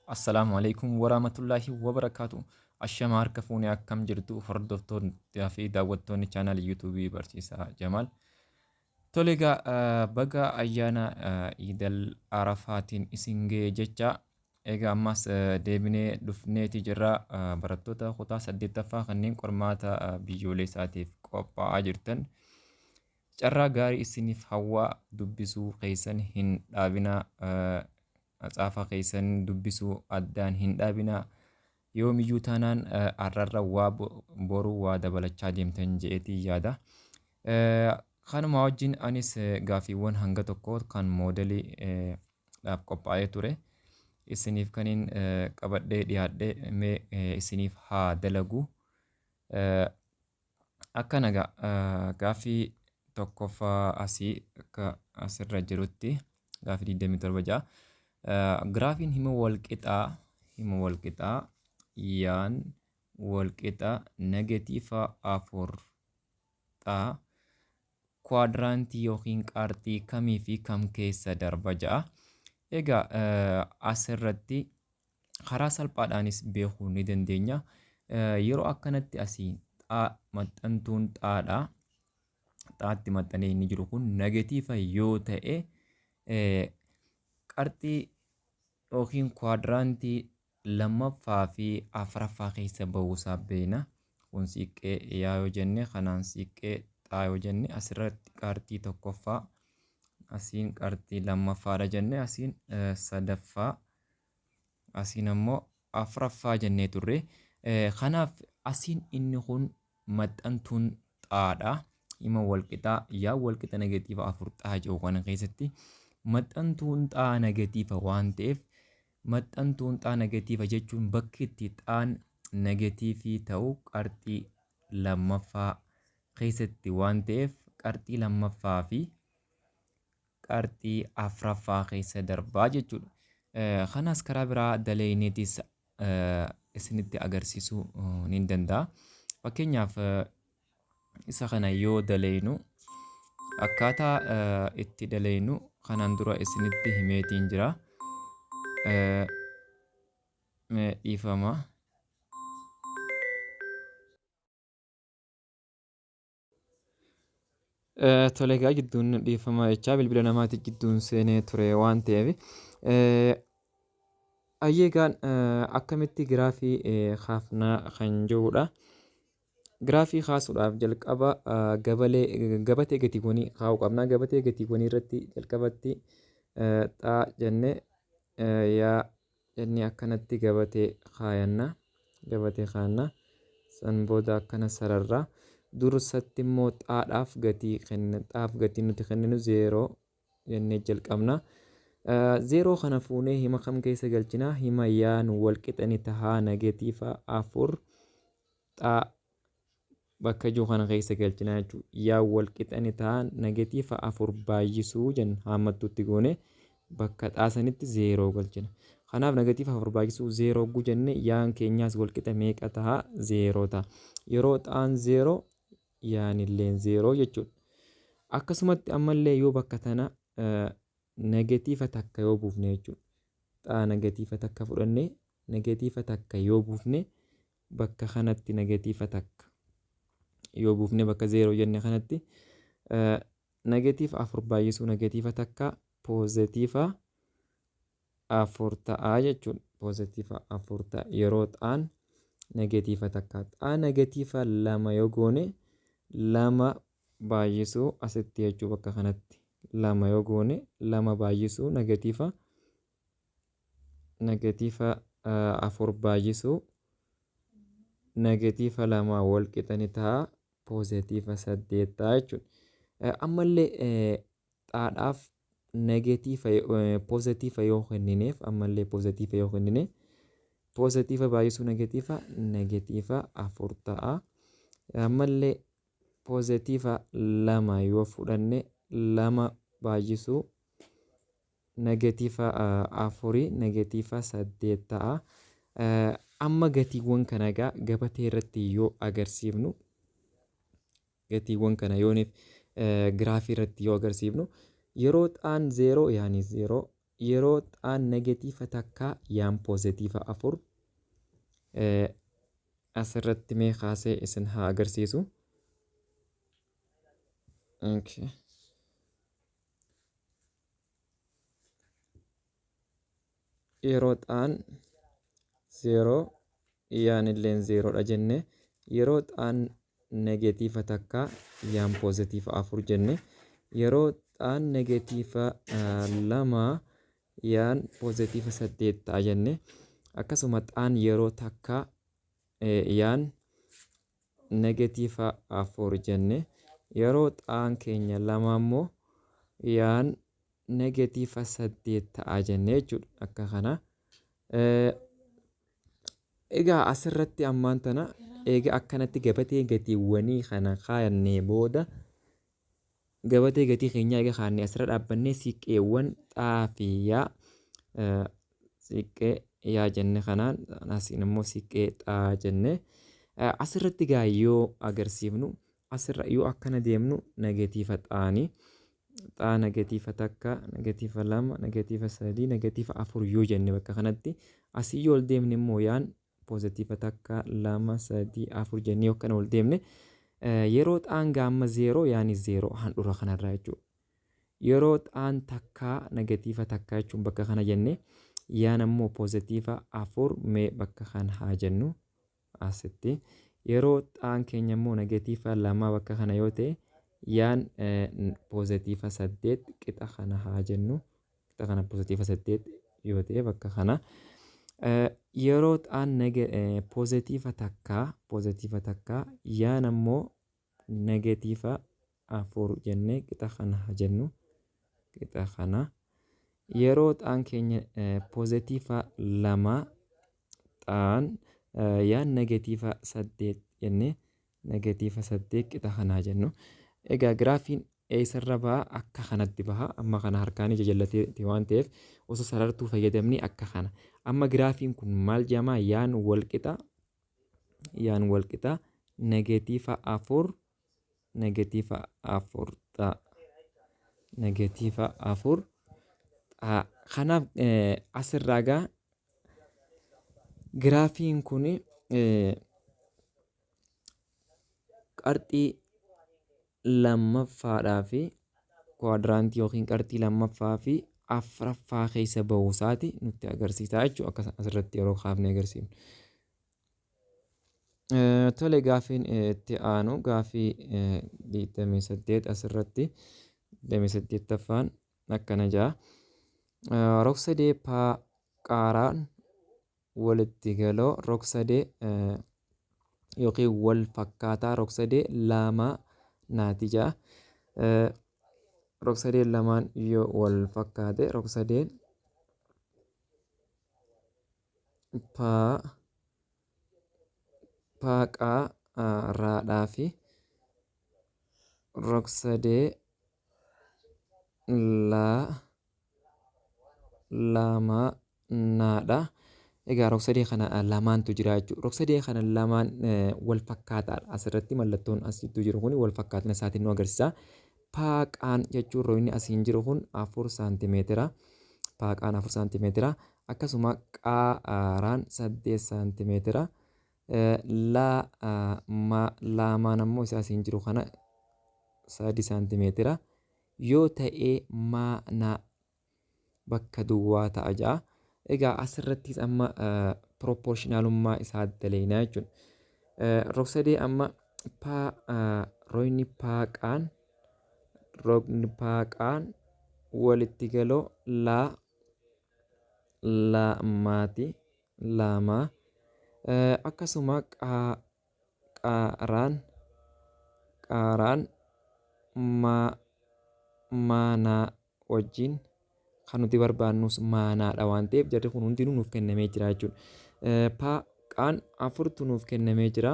Assalaamu alaikum warahmatullahi wabarakaatu. Ashama harka fuunee akkam jirtu hordoftoonni fi daawwattoonni chaanaalii yuutuubii barsiisaa Jamaal. Tole egaa baga ayyaana Iidal Arafaatiin isin ga'e jecha egaa ammas deebinee dhufneeti jirra barattoota kutaa 8ffaa kanneen qormaata biyyoolessaatiif qophaa'aa jirtan. Carraa gaarii isiniif hawwaa dubbisuu keessan hin dhaabinaa. Matsaafaa keessan dubbisuu addaan hin dhaabinaa. Yoomiyyuu taanaan har'arra waa boruu waa dabalachaa deemtan je'eetii yaada. Kanuma wajjin anis gaaffiiwwan hanga tokko kan moodelii dhaaf qophaa'ee ture. Isiniif kaniin qabadhee dhiyaadhee mee isiniif haa dalagu. Akkana gaaffii tokkoffaa asii akka asirra jirutti gaaffii 27 ja'a. Graafiin hima walqixaa yaan walqixa negatiifa 4 kwaadiraantii yookiin qaarxii kamii fi kam keessa darba ja'a. Egaa asirratti karaa salphaadhaanis beekuu ni dandeenya. Yeroo akkanatti asii maxxantuun xaadha. Xaatti maxxanee inni jiru kun negatiifa yoo ta'e qarxii yookiin kwaadiraantii lammaffaa fi afuraffaa keessa bahuusaa beekna. Kun siiqqee yaa yoo jenne kanaan siiqqee xaa yoo jenne asirratti qarxii tokkoffaa asiin qarxii lammaffaadha jenne asiin sadaffaa asiin ammoo afuraffaa jennee turre. Kanaaf asiin inni kun maxxantuun xaadha. Hima walqixaa yaa walqixa negatiiva 4 xaa jedhu kana keessatti maxxantuun xaa negatiiva waan ta'eef maxxantuun xaa negatiiva jechuun bakki itti xaan negatiivii ta'u qarxii lammaffaa keessatti waan ta'eef qarxii lammaffaa fi qarxii afuraffaa keessa darbaa jechuudha. Kanas karaa biraa daleeneetis isinitti agarsiisuu ni danda'a. Fakkeenyaaf isa kana yoo daleenu akkaataa itti daleenu kanaan dura isinitti himeetiin jira. Dhiifama. Tole egaa jidduun dhiifama jechaa bilbila namaatti jidduun seenee ture waan ta'eef. Ayyeegaan akkamitti giraafii kaafnaa kan jedhudha. Giraafii kaasuudhaaf jalqaba gabatee gatiiwwanii kaa'uu qabna. Gabatee gatiiwwanii irratti jalqabatti xaa jennee yaa jennee akkanatti gabatee kaayanna. Gabatee kaanna. San booda akkana sararraa. Dursatti immoo xaadhaaf gatii kenna. Xaaf gatii nuti kenninu 0 jennee jalqabna. 0 kana fuunee hima kam keessa galchina? Hima yaan walqixani tahaa negatiiva 4 xaa bakka jiru kana keessa galchina jechuudha. Yaa walqixani tahaa negatiiva 4 baay'isuu jenna haammattuutti goone bakka xaasanitti 0 galchina. Kanaaf negatiiva 4 baay'isuu 0 gu jenne yaan keenyaas walqixa meeqa tahaa 0 ta'a. Yeroo xaan 0 yaan illee 0 jechuudha. Akkasumatti ammallee yoo bakka tana negatiiva takka yoo buufne jechuudha. Xaa negatiiva takka fudhannee negatiiva takka yoo buufne bakka kanatti negatiiva takka yoo buufne bakka 0 jenne kanatti negatiiva 4 baay'isuu negatiiva takka poozitiiva 4 ta'a jechuudha. Poozitiiva 4 ta'a yeroo xaan negatiiva takka. Xaa negatiiva 2 yoo goone 2 baay'isuu asitti jechuu bakka kanatti 2 yoo goone 2 baay'isuu negatiiva 4 baay'isuu negatiiva 2 walqixani ta'a poozitiiva 8 ta'a jechuudha. Ammallee xaadhaaf negatiiva poozitiiva yoo kennineef ammallee poozitiiva yoo kennine poozitiiva baay'isuu negatiiva 4 ta'a. Ammallee poozitiiva 2 yoo fudhanne 2 baay'isuu negatiiva 4 negatiiva 8 ta'a. Amma gatiiwwan kana egaa gabatee irratti yoo agarsiifnu gatiiwwan kana yooniif giraafii irratti yoo agarsiifnu yeroo xaan 0 yaani 0 yeroo xaan negatiiva takka yaan poozitiiva afur asirratti mee kaasee isin haa agarsiisu. Yeroo xaan 0 yaan illeen 0 dha jenne yeroo xaan negatiiva takka yaan poozitiiva afur jenne yeroo xaan negatiiva 2 yaan poozitiiva 8 ta'a jenne akkasuma xaan yeroo takka yaan negatiiva 4 jenne yeroo xaan keenya 2 immoo yaan negatiiva 8 ta'a jenne jechuudha. Akka kana egaa asirratti ammaan tana egaa akkanatti gabatee gatiiwwanii kana kaayannee booda gabatee gatii keenyaa egaa kaannee asirra dhaabbannee siqqeewwan xaafiyaa siqqee yaa jenne kanaan asiin immoo siqqee xaa jenne asirratti gaa yoo agarsiifnu asirra yoo akkana deemnu negatiiva xaanii xaa negatiiva takka negatiiva 2 negatiiva 3 negatiiva 4 yoo jenne bakka kanatti asii yoo ol deemne immoo yaan poozitiiva takka 2 3 4 jennee yoo akkana ol deemne yeroo xaan gaamma 0 yaani 0 handhuura kanarraa jechuudha. Yeroo xaan takka negatiiva takka jechuun bakka kana jenne yaan ammoo poozitiiva 4 mee bakka kana haa jennu asitti. Yeroo xaan keenya immoo negatiiva 2 bakka kana yoo ta'e yaan poozitiiva 8 qixa kana haa jennu. Qixa kana poozitiiva 8 yoo ta'e bakka kana. Yeroo xaan poozitiiva takka yaan ammoo negatiiva 4 jennee qixa kana haa jennu. Qixa kana. Yeroo xaan keenya poozitiiva 2 xaan yaan negatiiva 8 jennee negatiiva 8 qixa kana haa jennu. Egaa giraafiin eessarra baha akka kanatti baha amma kana harkaanii jajallatee waan ta'eef osoo sarartuu fayyadamni akka kana. Amma giraafiin kun maal jedhama yaan walqixa negatiiva 4 ta'a. Negatiiva 4 ta'a. Kanaaf asirraa gaa giraafiin kun qarxii lammaffaadhaa fi kwaadiraantii yookiin qarxii lammaffaa fi afuraffaa keessa bahuu isaati nutti agarsiisa jechuudha. Akka asirratti yeroo kaafnee agarsiifnu. Tole gaafiin itti aanu gaafii 28 asirratti 28ffaan akkana ja'a. Rog-sadee qaaraan walitti galoo rog-sadee yookiin wal fakkaataa rog-sadee lamaa naati ja'a. Rog-sadeen lamaan yoo wal fakkaate rog-sadeen qaaraadhaa fi rog-sadee lamaa naadha. Egaa rog-sadee kana lamaantu jira jechuudha. Rog-sadee kana lamaan wal fakkaataadha. Asirratti mallattoon asitti jiru kun wal fakkaatina isaatiin nu agarsiisa. Paaqaan jechuun roobni asiin jiru kun 4 saantimeetira. Paaqaan 4 saantimeetira. Akkasuma qaaraan 8 saantimeetira. Laamaan ammoo isa asiin jiru kana 3 saantimeetira. Yoo ta'ee maanaa bakka duwwaa ta'a ja'a. Egaa asirrattis amma pirooporshinaalummaa isaa daleeynaa jechuudha. Rog-sadee amma roobni paaqaan walitti galoo lamaati. Lamaa. Akkasuma qaaraan maanaa wajjin kan nuti barbaannus maanaadha waan ta'eef jarri kun hundinuu nuuf kennamee jira jechuudha. Paaqaan 4tu nuuf kennamee jira.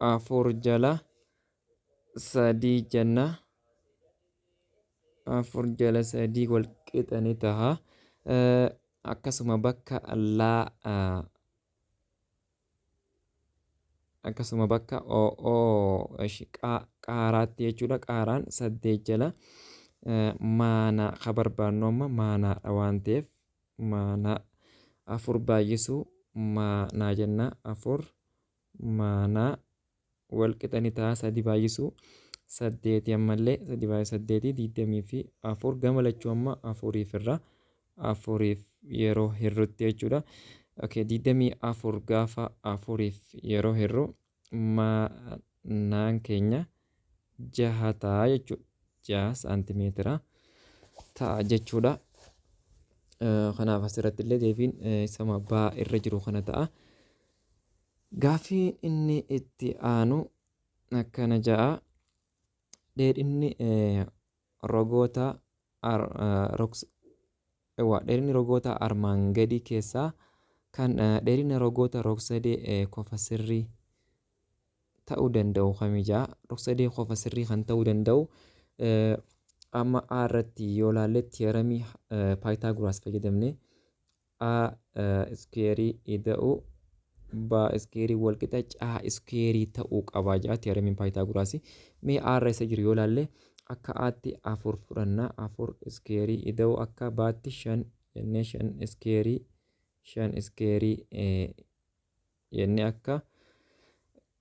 4 jala 3 jenna. 4 jala 3 wal qixa ni ta'a. Akkasuma bakka qaaraatti jechuudha. Qaaraan 8 jala maanaa ka barbaannu amma maanaadha waan ta'eef maanaa afur baay'isuu maanaa jenna. Afur maanaa wal qixani ta'a. Sadi baay'isuu saddeeti ammallee sadi baay'isuu saddeeti 24 gama lachuu amma afuriif irra afuriif yeroo hirrutti jechuudha. Okay, 24 gaafa afuriif yeroo hirru maanaan keenya 6 ta'a jechuudha. 6 saantimeetira ta'a jechuudha. Kanaaf asirratti illee deebiin isuma baa irra jiru kana ta'a. Gaaffii inni itti aanu akkana ja'a. Dheerinni rogoota dheerinni rogoota armaan gadii keessaa kan dheerina rogoota rog-sadee qofa sirrii ta'uu danda'u kami ja'a. Rog-sadee qofa sirrii kan ta'uu danda'u amma A irratti yoo ilaalle tiyeeramii Paayitaagoraas fayyadamne A iskeerii ida'u B iskeerii walqixa C iskeerii ta'uu qaba ja'a tiyeeramiin Paayitaagoraas. Mee A irra isa jiru yoo ilaalle akka A'tti 4 fudhanna. 4 iskeerii ida'u akka B'tti 5 jennee 5 iskeerii jennee akka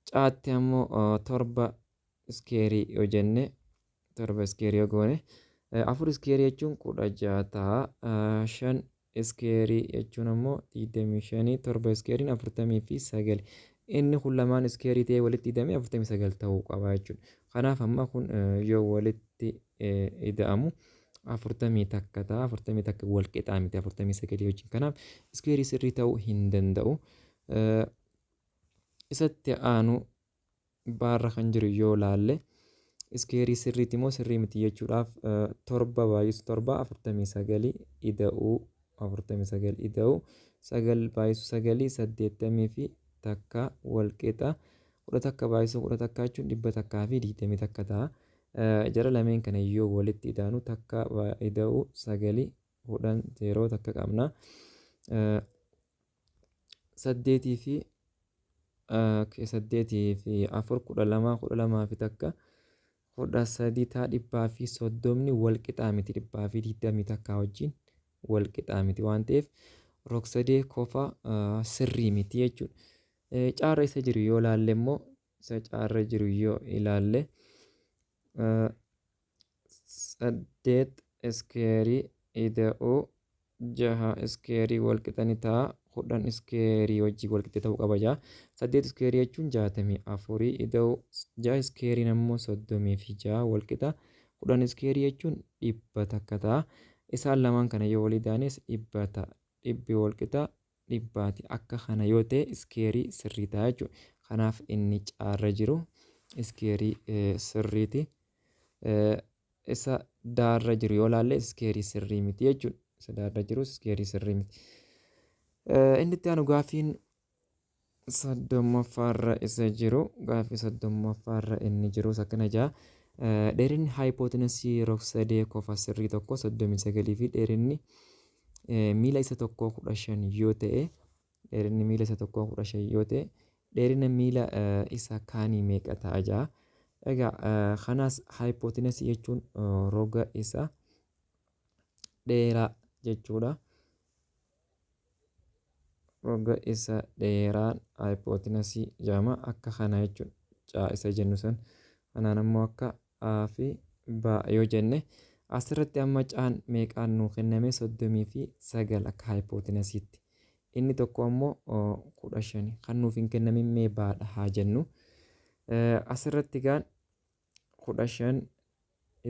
C'tti ammoo 7 iskeerii yoo jenne 7 iskeerii yoo goone 4 iskeerii jechuun 16 ta'a. 5 iskeerii jechuun ammoo 25 7 iskeeriin 49. Inni kun lamaan iskeerii ta'ee walitti hidhamee 49 ta'uu qaba jechuudha. Kanaaf amma kun yoo walitti ida'amu 40 takka ta'a. 40 takka wal qixaa miti 49 wajjin. Kanaaf iskeerii sirrii ta'uu hin danda'u. Isatti aanu baarra kan jiru yoo ilaalle iskeerii sirriiti moo sirrii miti jechuudhaaf 7 baay'isu 7 49 ida'uu 49 ida'uu 9 baay'isu 9 80 fi takka wal qixa 10 takka baay'isu 10 takka jechuun 100 takkaa fi 20 takka ta'a. Jara lameen kana yoo walitti idaanu takka ida'uu 9 10 0 takka qabna. 8 fi 8 fi 4 12 12 fi takka 13 ta'a. 130 wal qixaa miti 120 takka wajjin wal qixaa miti waan ta'eef rog-sadee qofa sirrii miti jechuudha. Caarra isa jiru yoo ilaalle immoo isa caarra jiru yoo ilaalle 8 iskeerii ida'uu 6 iskeerii wal qixani ta'a. 10 iskeerii wajjin wal qixa ta'uu qaba ja'a. 8 iskeerii jechuun 64 ida'uu 6 iskeeriin ammoo 36 wal qixa. 10 iskeerii jechuun 100 takka ta'a. Isaan lamaan kana yoo walii idaanes 100 ta'a. 100 wal qixa 100ti. Akka kana yoo ta'e iskeerii sirrii ta'a jechuudha. Kanaaf inni caarra jiru iskeerii sirriiti. Isa daarra jiru yoo ilaalle iskeerii sirrii miti jechuudha. Isa daarra jiru iskeerii sirrii miti. Inni itti aanu gaaffiin 30ffaarra isa jiru gaaffii 30ffaarra inni jirus akkana ja'a. Dheerinni haayipootensii rog-sadee qofa sirrii tokko 39 fi dheerinni miila isa tokkoo 15 yoo ta'e dheerinni miila isa tokkoo 15 yoo ta'e dheerina miila isa kaanii meeqa ta'a ja'a. Egaa kanaas haayipootensii jechuun roga isa dheeraa jechuudha. Roga isa dheeraan haayipootensii jedhama akka kana jechuudha. Caa isa jennu san kanaan ammoo akka A fi B yoo jenne asirratti amma caan meeqaan nuu kenname 39 akka haayipootensisiitti. Inni tokko ammoo 15 kan nuuf hin kennamin mee baadha haa jennu. Asirratti gaan 15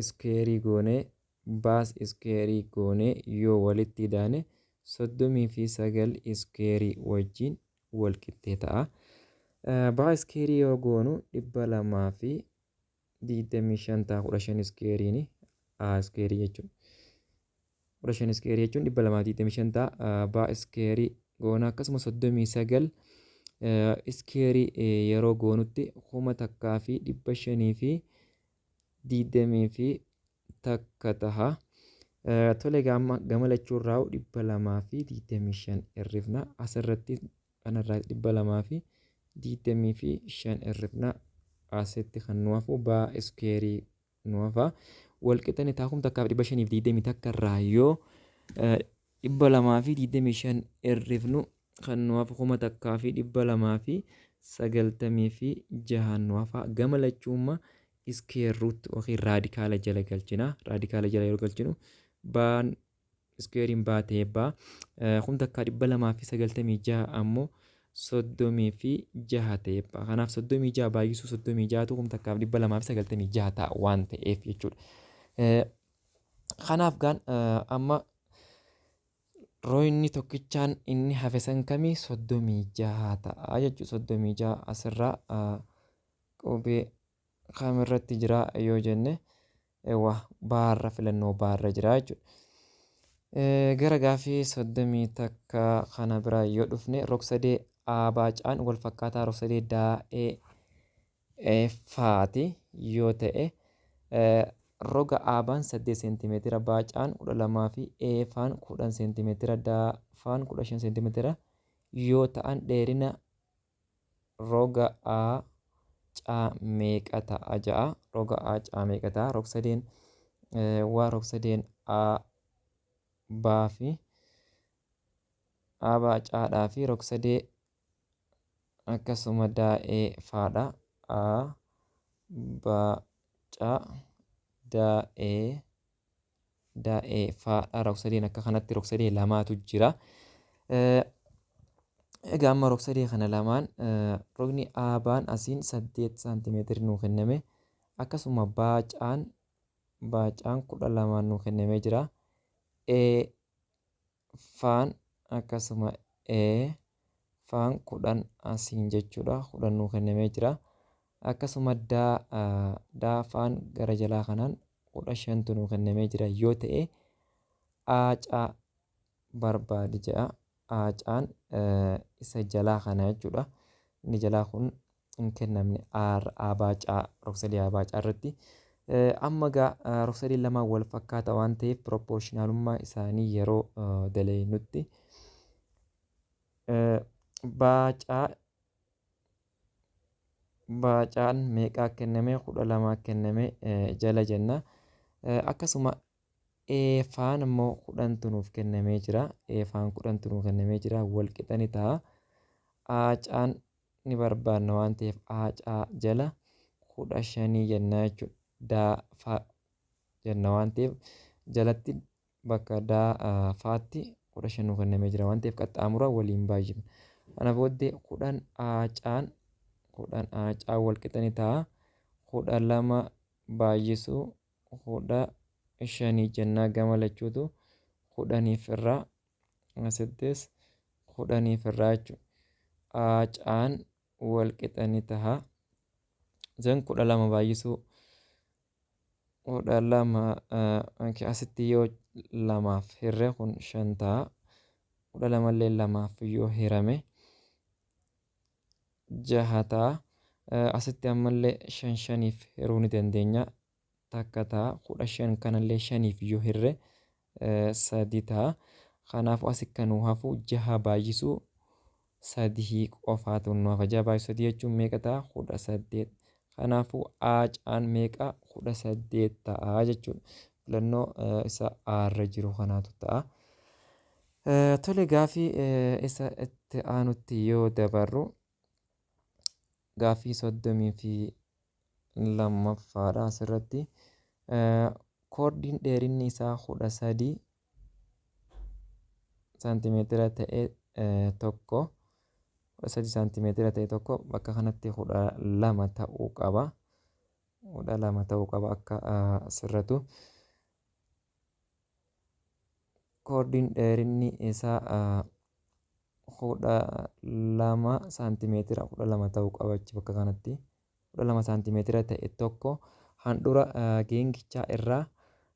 iskeerii goonee baas iskeerii goonee yoo walitti idaane 39 iskeerii wajjin wal qixxee ta'a. Baa iskeerii yoo goonu 225 ta'a. 15 iskeeriin A iskeerii jechuudha. 15 iskeerii jechuun 225 ta'a. Baa iskeerii goona akkasuma 39 iskeerii yeroo goonutti 1000 fi 500 fi 20 fi takka ta'a. Tole gama lachuurraa 200 fi 25 hirrifna. Asirratti kanarraa 200 fi 25 hirrifna. Asitti kan nu hafu baa iskeerii nu hafa. walqixanii ta'a 1520 takka irraa yoo 225 hirrifnu kan nu hafu 1296 nu hafa. Gama lachuummaa square root yookiin raadikaala jala galchina. Raadikaala jala yeroo galchinu baan squarein baatee baa 1296 ammoo 36 ta'e baa. Kanaaf 36 baay'isuu 36tu 1296 ta'a waan ta'eef jechuudha. Kanaaf gaan amma rooyinni tokkichaan inni hafe san kamii 36 ta'a jechuudha. 36 asirraa qubee kamirratti jira yoo jenne baarra filannoo baarra jira jechuudha. Gara gaafii 30 takka kana biraa yoo dhufne rog-sadee abaacaan wal fakkaataa rog-sadee daa'ee faati yoo ta'e roga abaan 8 seentimeetira baacaan 12 fi eefaan 10 seentimeetira daafaan 15 seentimeetira yoo ta'an dheerina roga caa meeqa ta'a ja'a. Roga caa meeqa ta'a rog-sadeen rog-sadeen baa fi abaacaadhaa fi rog-sadee akkasuma daa'ee faadha. Baacaa daa'ee faadha. Rog-sadeen akka kanatti rog-sadee lamaatu jira. Egaa amma rog-sadee kana lamaan rogni abaan asiin 8 saantimeetiri nuu kenname akkasuma baacaan 12 nuu kennamee jira. Faan akkasuma faan 10 asiin jechuudha 10 nuu kennamee jira. Akkasuma daafaan gara jalaa kanaan 15tu nuu kennamee jira yoo ta'e aacaa barbaadi jedha. Aacaan isa jalaa kana jechuudha. Inni jalaa kun hin kennamne abaacaa rog-sadee abaacaa irratti. Amma gaa rog-sadeen lamaan wal fakkaata waan ta'eef proportionaalummaa isaanii yeroo daleenutti baacaan meeqaa kenname 12 kenname jala jenna. Akkasuma eefaan immoo 10tu nuuf kennamee jira. Eefaan 10tu nuuf kennamee jira wal qixani ta'a. Aacaan ni barbaanna waan ta'eef aacaa jala 15 jenna jechuudha. Daafa jenna waan ta'eef jalatti bakka daafaatti 15 nuuf kennamee jira waan ta'eef qaxxaamura waliin baay'ifna. Kana booddee 10 aacaan wal qixani ta'a. 12 baay'isuu 15 jennaa gama lachuutu 10 irraa asittis 10 irraa jechuudha. Aacaan wal qixani ta'a. Zan 12 baay'isuu 12 asitti yoo lamaaf hirre kun 5 ta'a. 12 illee lamaaf yoo hirame 6 ta'a. Asitti ammallee 5 hiruu ni dandeenya. Takka ta'a 15 kanallee 5 yoo hirre 3 ta'a. Kanaafuu asi kan nu hafu 6 baay'isuu 3 qofaatu nu hafa. 6 baay'isuu 3 jechuun meeqa ta'a? 18. Kanaafuu aacaan meeqa? 18 ta'a jechuudha. Filannoo isa aarra jiru kanaatu ta'a. Tole gaafii isa itti aanutti yoo dabarru gaafii 32ffaadha asirratti. Koordiin dheerinni isaa 13 saantimeetira ta'e tokko 13 saantimeetira ta'e tokko bakka kanatti 12 ta'uu qaba. 12 ta'uu qaba akka asirratu. Koordiin dheerinni isaa 12 saantimeetira 12 ta'uu qaba bakka kanatti. 12 saantimeetira ta'e tokko handhuura geengichaa irraa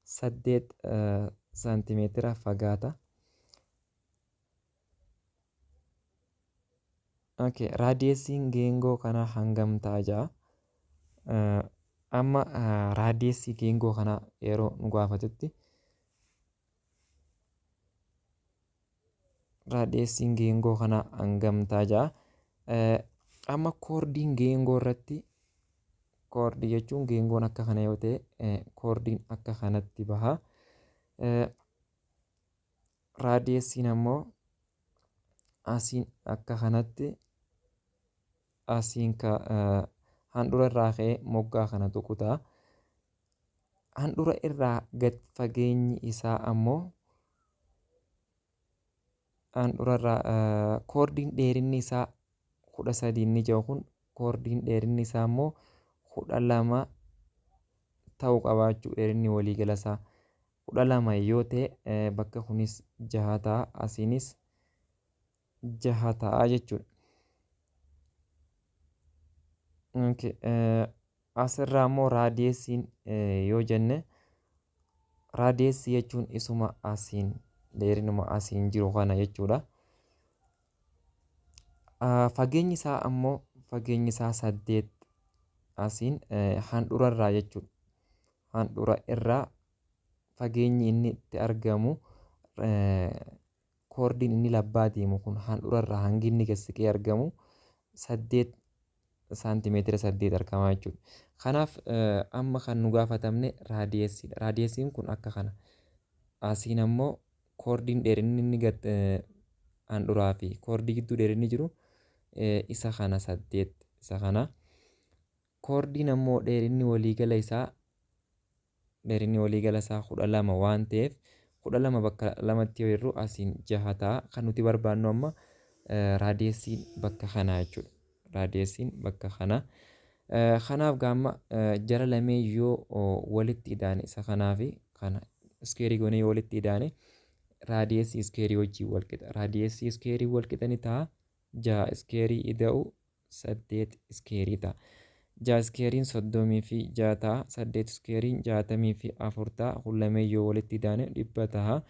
8 saantimeetira fagaata. Raadiyeesiin geengoo kanaa hangam ta'a ja'a. Amma raadiyeesii geengoo kanaa yeroo nu gaafatutti raadiyeesiin geengoo kanaa hangam ta'a ja'a. Amma koordiin geengoo irratti koordii jechuun geengoon akka kana yoo ta'e koordiin akka kanatti baha. Raadiyeesiin ammoo asiin akka kanatti asiin handhuura irraa ka'ee moggaa kana tuqu ta'a. Handhuura irraa gad fageenyi isaa ammoo handhuura irraa koordiin dheerinni isaa 13 inni jiru kun koordiin dheerinni isaa ammoo 12 ta'uu qabaachuu dheerinni waliigala isaa 12 yoo ta'e bakka kunis 6 ta'a asiinis 6 ta'a jechuudha. Asirraa immoo raadiyeesiin yoo jenne raadiyeesii jechuun isuma asiin dheerinuma asiin jiru kana jechuudha. Fageenyi isaa ammoo fageenyi isaa 8 asiin handhuura irraa jechuudha. Handhuura irraa fageenyi inni itti argamu koordiin inni labbaa deemu kun handhuura irraa hangi inni gad siqee argamu 8 saantimeetira 8 argamaa jechuudha. Kanaaf amma kan nu gaafatamne raadiyeesiidha. Raadiyeesiin kun akka kana. Asiin ammoo koordiin dheerinni inni gad handhuuraa fi koordii gidduu dheerinni jiru isa kana 8 isa kana. Koordiin ammoo dheerinni waliigala isaa 12 waan ta'eef 12 bakka lamatti yoo hirru asiin 6 ta'a. Kan nuti barbaannu amma raadiyeesiin bakka kanaa jechuudha. Raadiyeesiin bakka kana. Kanaaf gaamma jara lamee yoo walitti idaane isa kanaa fi kana iskeerii goonee yoo walitti idaane raadiyeesii iskeerii wajjin wal qixa. Raadiyeesii iskeerii wal qixa ni ta'a. 6 iskeerii ida'u 8 iskeerii ta'a. 6 iskeeriin 30 fi 6 ta'a. 8 iskeeriin 60 fi 4 ta'a. Kun lamee yoo walitti idaane 100 ta'a.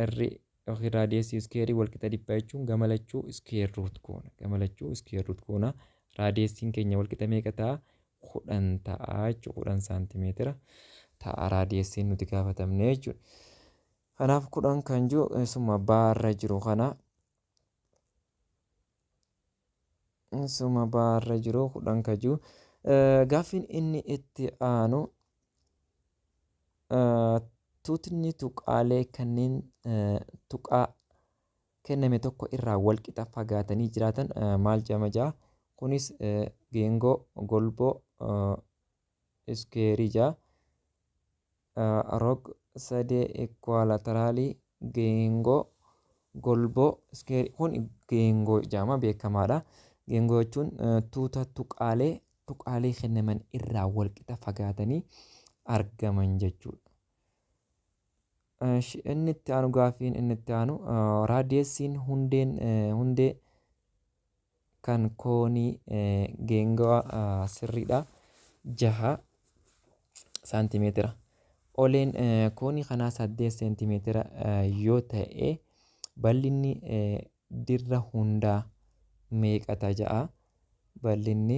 Irri yookiin raadiyeesii iskeerii wal qixa 100 jechuun gamalachuu iskeer ruut goona. Gamalachuu iskeer ruut goona. Raadiyeesiin keenya wal qixa meeqa ta'a? 10 ta'a jechuudha. 10 saantimeetira ta'a raadiyeesiin nuti gaafatamne jechuudha. Kanaaf 10 kan jiru isuma baarra jiru kana. Isuma baarra jiru 10 kan jiru. Gaaffiin inni itti aanu tuutni tuqaalee kanneen tuqaa kenname tokko irraa wal qixa fagaatanii jiraatan maal jedhama ja'a? Kunis geengoo, golboo, iskeerii ja'a. Rog sadee ikwaalateraalii, geengoo, golboo, iskeerii kun geengoo jedhama beekamaadha. Geengoo jechuun tuuta tuqaalee kennaman irraa wal qixa fagaatanii argaman jechuudha. Inni itti aanu gaaffiin inni itti aanu raadiyeesiin hundee kan koonii geengoo sirriidha 6 saantimeetira. Oleen koonii kanaa 8 seentimeetira yoo ta'e bal'inni dirra hundaa meeqata ja'a? Bal'inni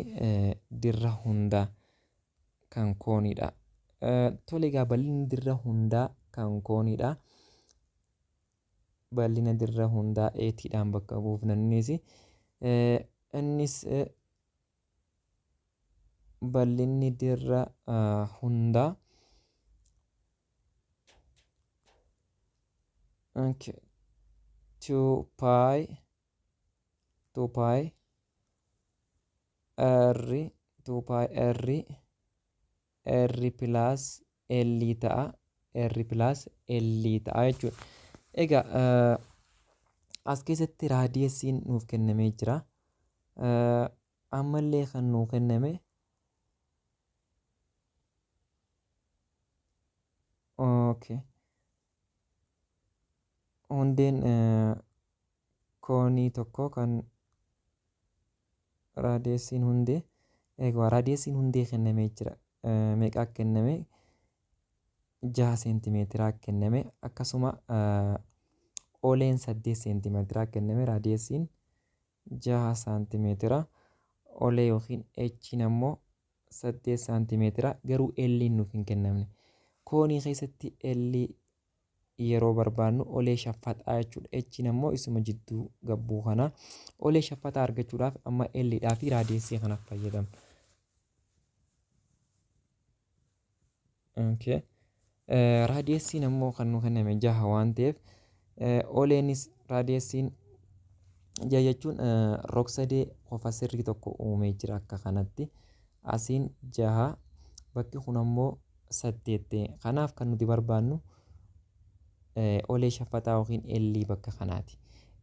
dirra hundaa kan kooniidha. Tole egaa bal'inni dirra hundaa kan kooniidha. Bal'ina dirra hundaa eetiidhaan bakka buufnannis innis bal'inni dirra hundaa 2 pi r plus l ta'a. R plus l ta'a jechuudha. Egaa as keessatti raadiyeesiin nuuf kennamee jira. Ammallee kan nuuf kenname hundeen koonii tokko kan raadiyeesiin hundee egaa raadiyeesiin hundee kennamee jira. Meeqa kenname? 6 seentimeetira kenname. Akkasuma oleen 8 seentimeetira kenname. Raadiyeesiin 6 saantimeetira. Olee yookiin echiin ammoo 8 saantimeetira. Garuu elliin nuuf hin kennamne. Koonii keessatti ellii yeroo barbaannu olee shaffaxaa jechuudha. Echiin ammoo isuma jidduu gabbuu kana. Olee shaffataa argachuudhaaf amma elliidhaa fi raadiyeesii kanaaf fayyadamna. Okay. Raadiyeesiin ammoo kan nu kenname jaha waan ta'eef oleenis raadiyeesiin jaha jechuun rog-sadee qofa sirrii tokko uumee jira akka kanatti. Asiin jaha bakki kun ammoo 8 kanaaf kan nuti barbaannu olee shaffaxaa yookiin ellii bakka kanaati.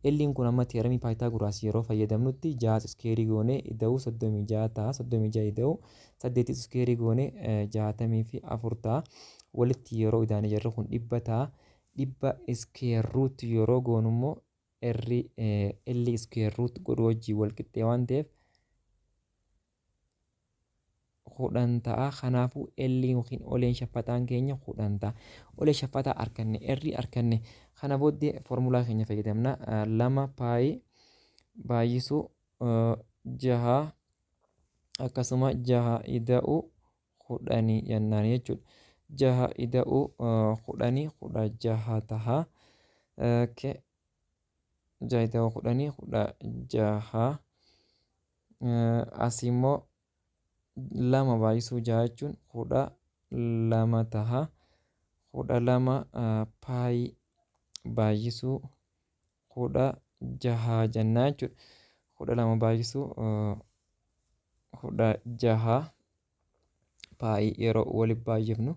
Elliin kun amma teeramii paayitaagoraas yeroo fayyadamnutti 6 iskeerii goonee ida'uu 36 ta'a. 36 ida'uu 8 iskeerii goonee 64 ta'a. Walitti yeroo idaanee jirru kun 100 ta'a. 100 iskeerruut yeroo goonu immoo elli iskeerruut godhu wajjin wal qixxee waan ta'eef 10 ta'a. Kanaafuu elli yookiin oleen shaffaxaan keenya 10 ta'a. Olee shaffaxaa arganne erri arganne kana booddee foormulaa keenya fayyadamna. 2 paayii baay'isuu 6 akkasuma 6 ida'uu 10 jennaan jechuudha. 6 ida'uu 10 16 ta'a. 6 ida'uu 10 16 as immoo 2 baay'isuu 6 jechuun 12 ta'a. 12 paayii baay'isuu 16 jennaa jechuudha. 12 baay'isuu 16 paayii yeroo waliif baay'ifnu.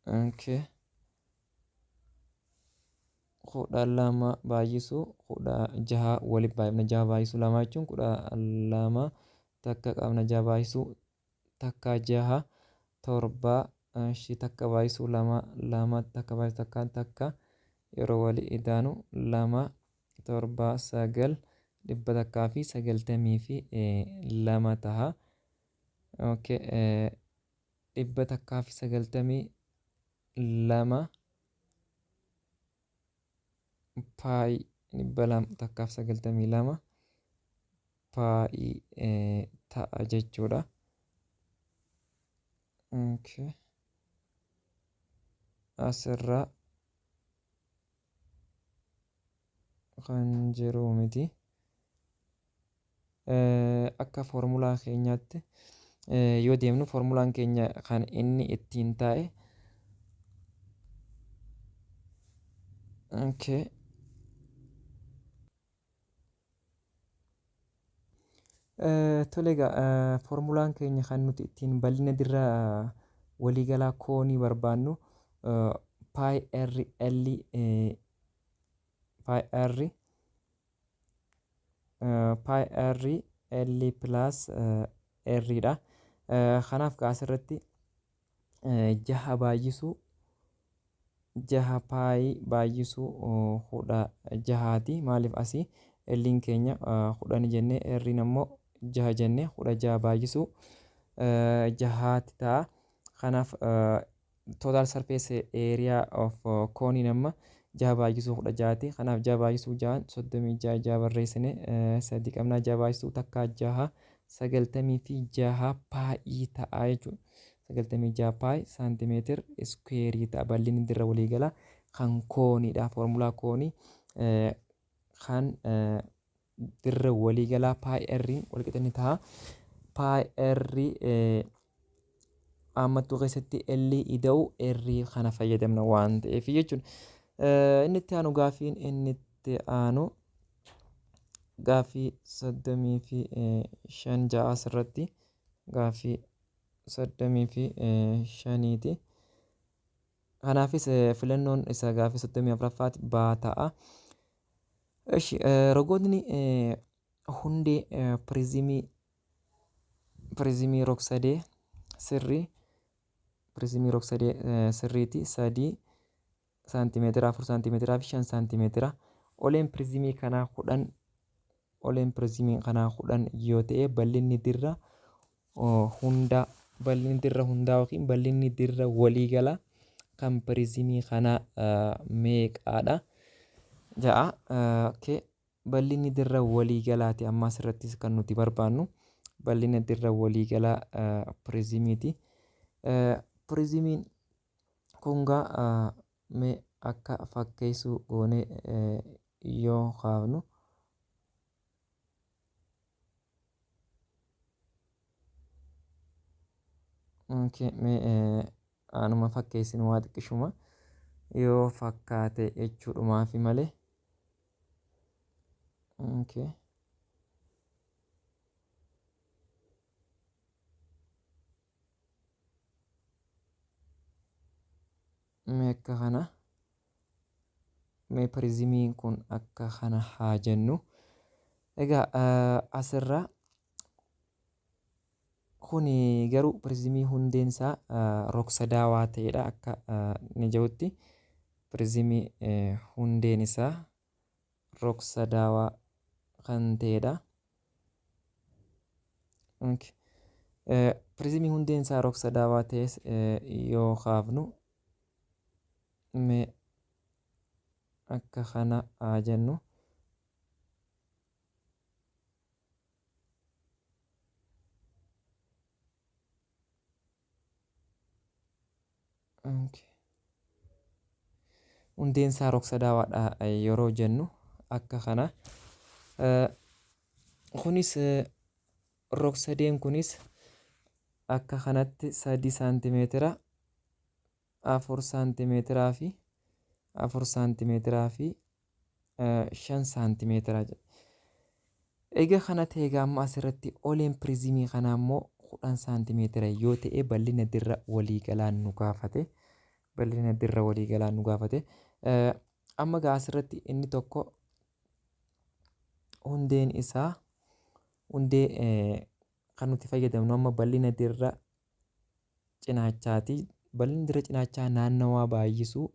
Okay. 12 baay'isuu 16 waliif baay'ifna. 6 baay'isuu 2 jechuun 12 takka qabna. 6 baay'isuu takka 6 7 takka baay'isuu 2 takka baay'isuu takka yeroo walii idaanu 2 7 9 dhibba takkaa fi 92 ta'a. Okay. dhibba takkaa fi 92 paayii dhibba takkaa fi 92 paayii ta'a jechuudha. Okay. Asirraa kan jiru miti. Akka foormulaa keenyaatti yoo deemnu foormulaan keenya kan inni ittiin taa'e okay. Tole egaa foormulaan keenya kan nuti ittiin bal'ina dirra waliigalaa koonii barbaannu paay r l plus r dha. Kanaaf asirratti 6 baay'isuu 6 paayii baay'isuu 16ti. Maaliif asii elliin keenya 10 jennee r'n ammoo 6 jennee 16 baay'isuu 6ti ta'a. Kanaaf total surface area of kooniin amma 6 baay'isuu 16ti. Kanaaf 6 baay'isuu 6 36 barreessine 3 qabnaa. 6 baay'isuu takka 6 96 paayii ta'a jechuudha. 96 paayii saantimeetir iskuweerii ta'a. Bal'inni dirra waliigalaa kan kooniidha. Foormulaa koonii kan dirra waliigalaa paayii r'n walqixxinni ta'a. Paayii r ammattuu keessatti elli ida'u r kana fayyadamna waan ta'eef jechuudha. Inni itti aanu gaafiin inni itti aanu gaafii 35 asirratti gaafii 35ti. Kanaafis filannoon isa gaafii 34ffaatti baa ta'a. Eshi rogootni hundee prizimii rog-sadee sirrii prizimii rog-sadee sirriiti 3 saantimeetira 4 saantimeetiraa fi 5 saantimeetira. Oleen prizimii kanaa 10 oleen prizimii kanaa 10 yoo ta'e bal'inni dirra hundaa yookiin bal'inni dirra waliigalaa kan prizimii kanaa meeqaadha? 6. Okay. Bal'inni dirra waliigalaati amma asirrattis kan nuti barbaannu bal'ina dirra waliigalaa prizimiiti. Prizimiin kungaa mee akka fakkeessuu goonee yoo kaafnu Okay, mee anuma fakkeessin waa xiqqishuma yoo fakkaate jechuudhumaafi malee. Okay. Mee akka kana mee prizimiin kun akka kana haa jennu. Egaa asirraa kuni garuu prizimii hundeen isaa rog-sadaawaa ta'edha akka ni jedhutti. Prizimii hundeen isaa rog-sadaawaa kan ta'edha. Okay. Prizimii hundeen isaa rog-sadaawaa ta'es yoo kaafnu mee akka kana haa jennu. Okay. Hundeen isaa rog-sadaawaadha yeroo jennu akka kana. Kunis rog-sadeen kunis akka kanatti 3 saantimeetira 4 saantimeetiraa fi 4 saantimeetiraa fi 5 saantimeetira jedha. Egaa kana ta'e amma asirratti oleen prizimii kanaa immoo 10 saantimeetira yoo ta'e bal'ina dirra waliigalaan nu gaafate. Bal'ina dirra waliigalaan nu gaafate. Amma gaa asirratti inni tokko hundeen isaa hundee kan nuti fayyadamnu amma bal'ina dirra cinaachaati. Bal'inni dirra cinaachaa naannawaa baay'isuu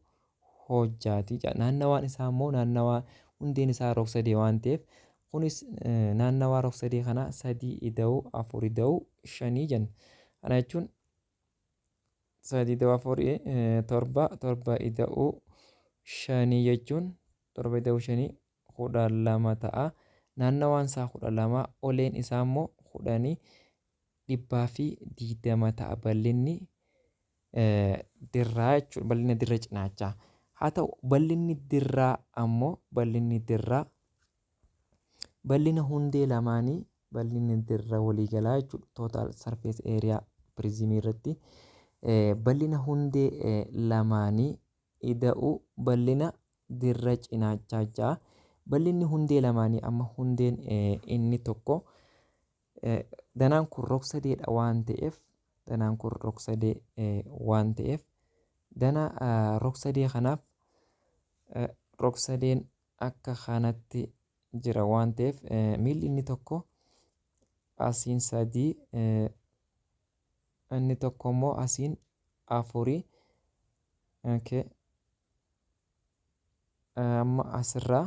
hojjaati. Naannawaan isaa immoo naannawaa hundeen isaa rog-sadee waan ta'eef kunis naannawaa rog-sadee kana 3 ida'uu 4 ida'uu 5 jenna. Kana jechuun 3 ida'uu 4 7 ida'uu 5 jechuun 7 ida'uu 5 12 ta'a. Naannawaan isaa 12 oleen isaa immoo 10 120 ta'a bal'inni dirraa jechuudha. Bal'ina dirra cinaachaa. Haa ta'u bal'inni dirraa ammoo bal'inni dirraa bal'ina hundee lamaanii bal'inni dirra waliigalaa jechuudha. Total surface area prizimii irratti bal'ina hundee lamaanii ida'uu bal'ina dirra cinaachaa ja'a. Bal'inni hundee lamaanii amma hundeen inni tokko danaan kun rog-sadeedha waan ta'eef danaan kun rog-sadee waan ta'eef dana rog-sadee kanaaf rog-sadeen akka kanatti jira waan ta'eef miilli inni tokko asiin 3 inni tokko immoo asiin 4. Okay. Amma asirraa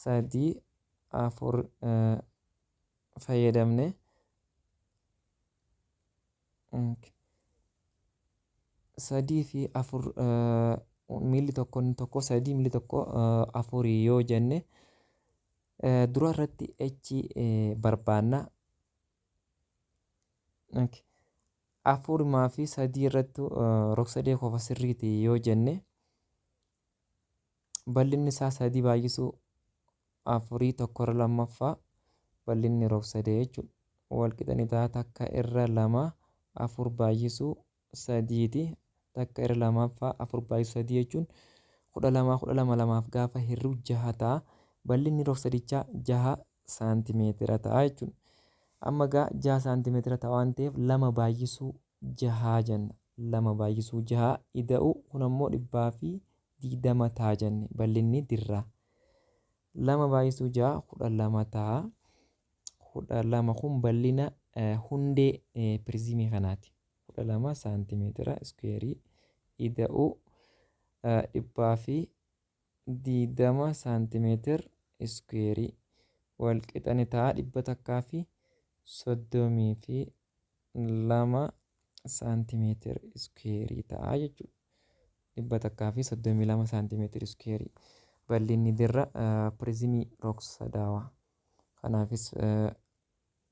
3 4 fayyadamne. Okay. 3 fi 4 miilli tokko inni tokko 3 miilli tokko 4 yoo jenne dura irratti h barbaanna. Okay. 4 fi 3 irratti rog-sadee qofa sirriiti yoo jenne bal'inni isaa 3 baay'isuu 4 tokko irra lammaffaa bal'inni rog-sadee jechuudha. Wal qixanii ta'a takka irra 2 4 baay'isuu 3ti takka irra lammaffaa 4 baay'isuu 3 jechuun 12 lamaaf gaafa hir'u 6 ta'a. Bal'inni rog-sadichaa 6 saantimeetira ta'a jechuudha. Amma gaa 6 saantimeetira ta'a waan ta'eef 2 baay'isuu 6 jenna. 2 baay'isuu 6 ida'uu kun ammoo 120 ta'a jenne bal'inni dirraa. 2 baay'isuu 6 12 ta'a. 12 kun bal'ina hundee prizimii kanaati. 12 saantimeetira iskuweerii ida'uu 120 saantimeetira iskuweerii wal qixanii ta'a 132 saantimeetira iskuweerii ta'a jechuudha. 132 saantimeetira iskuweerii bal'inni dirra prizimii rog-sadaawaa. Kanaafis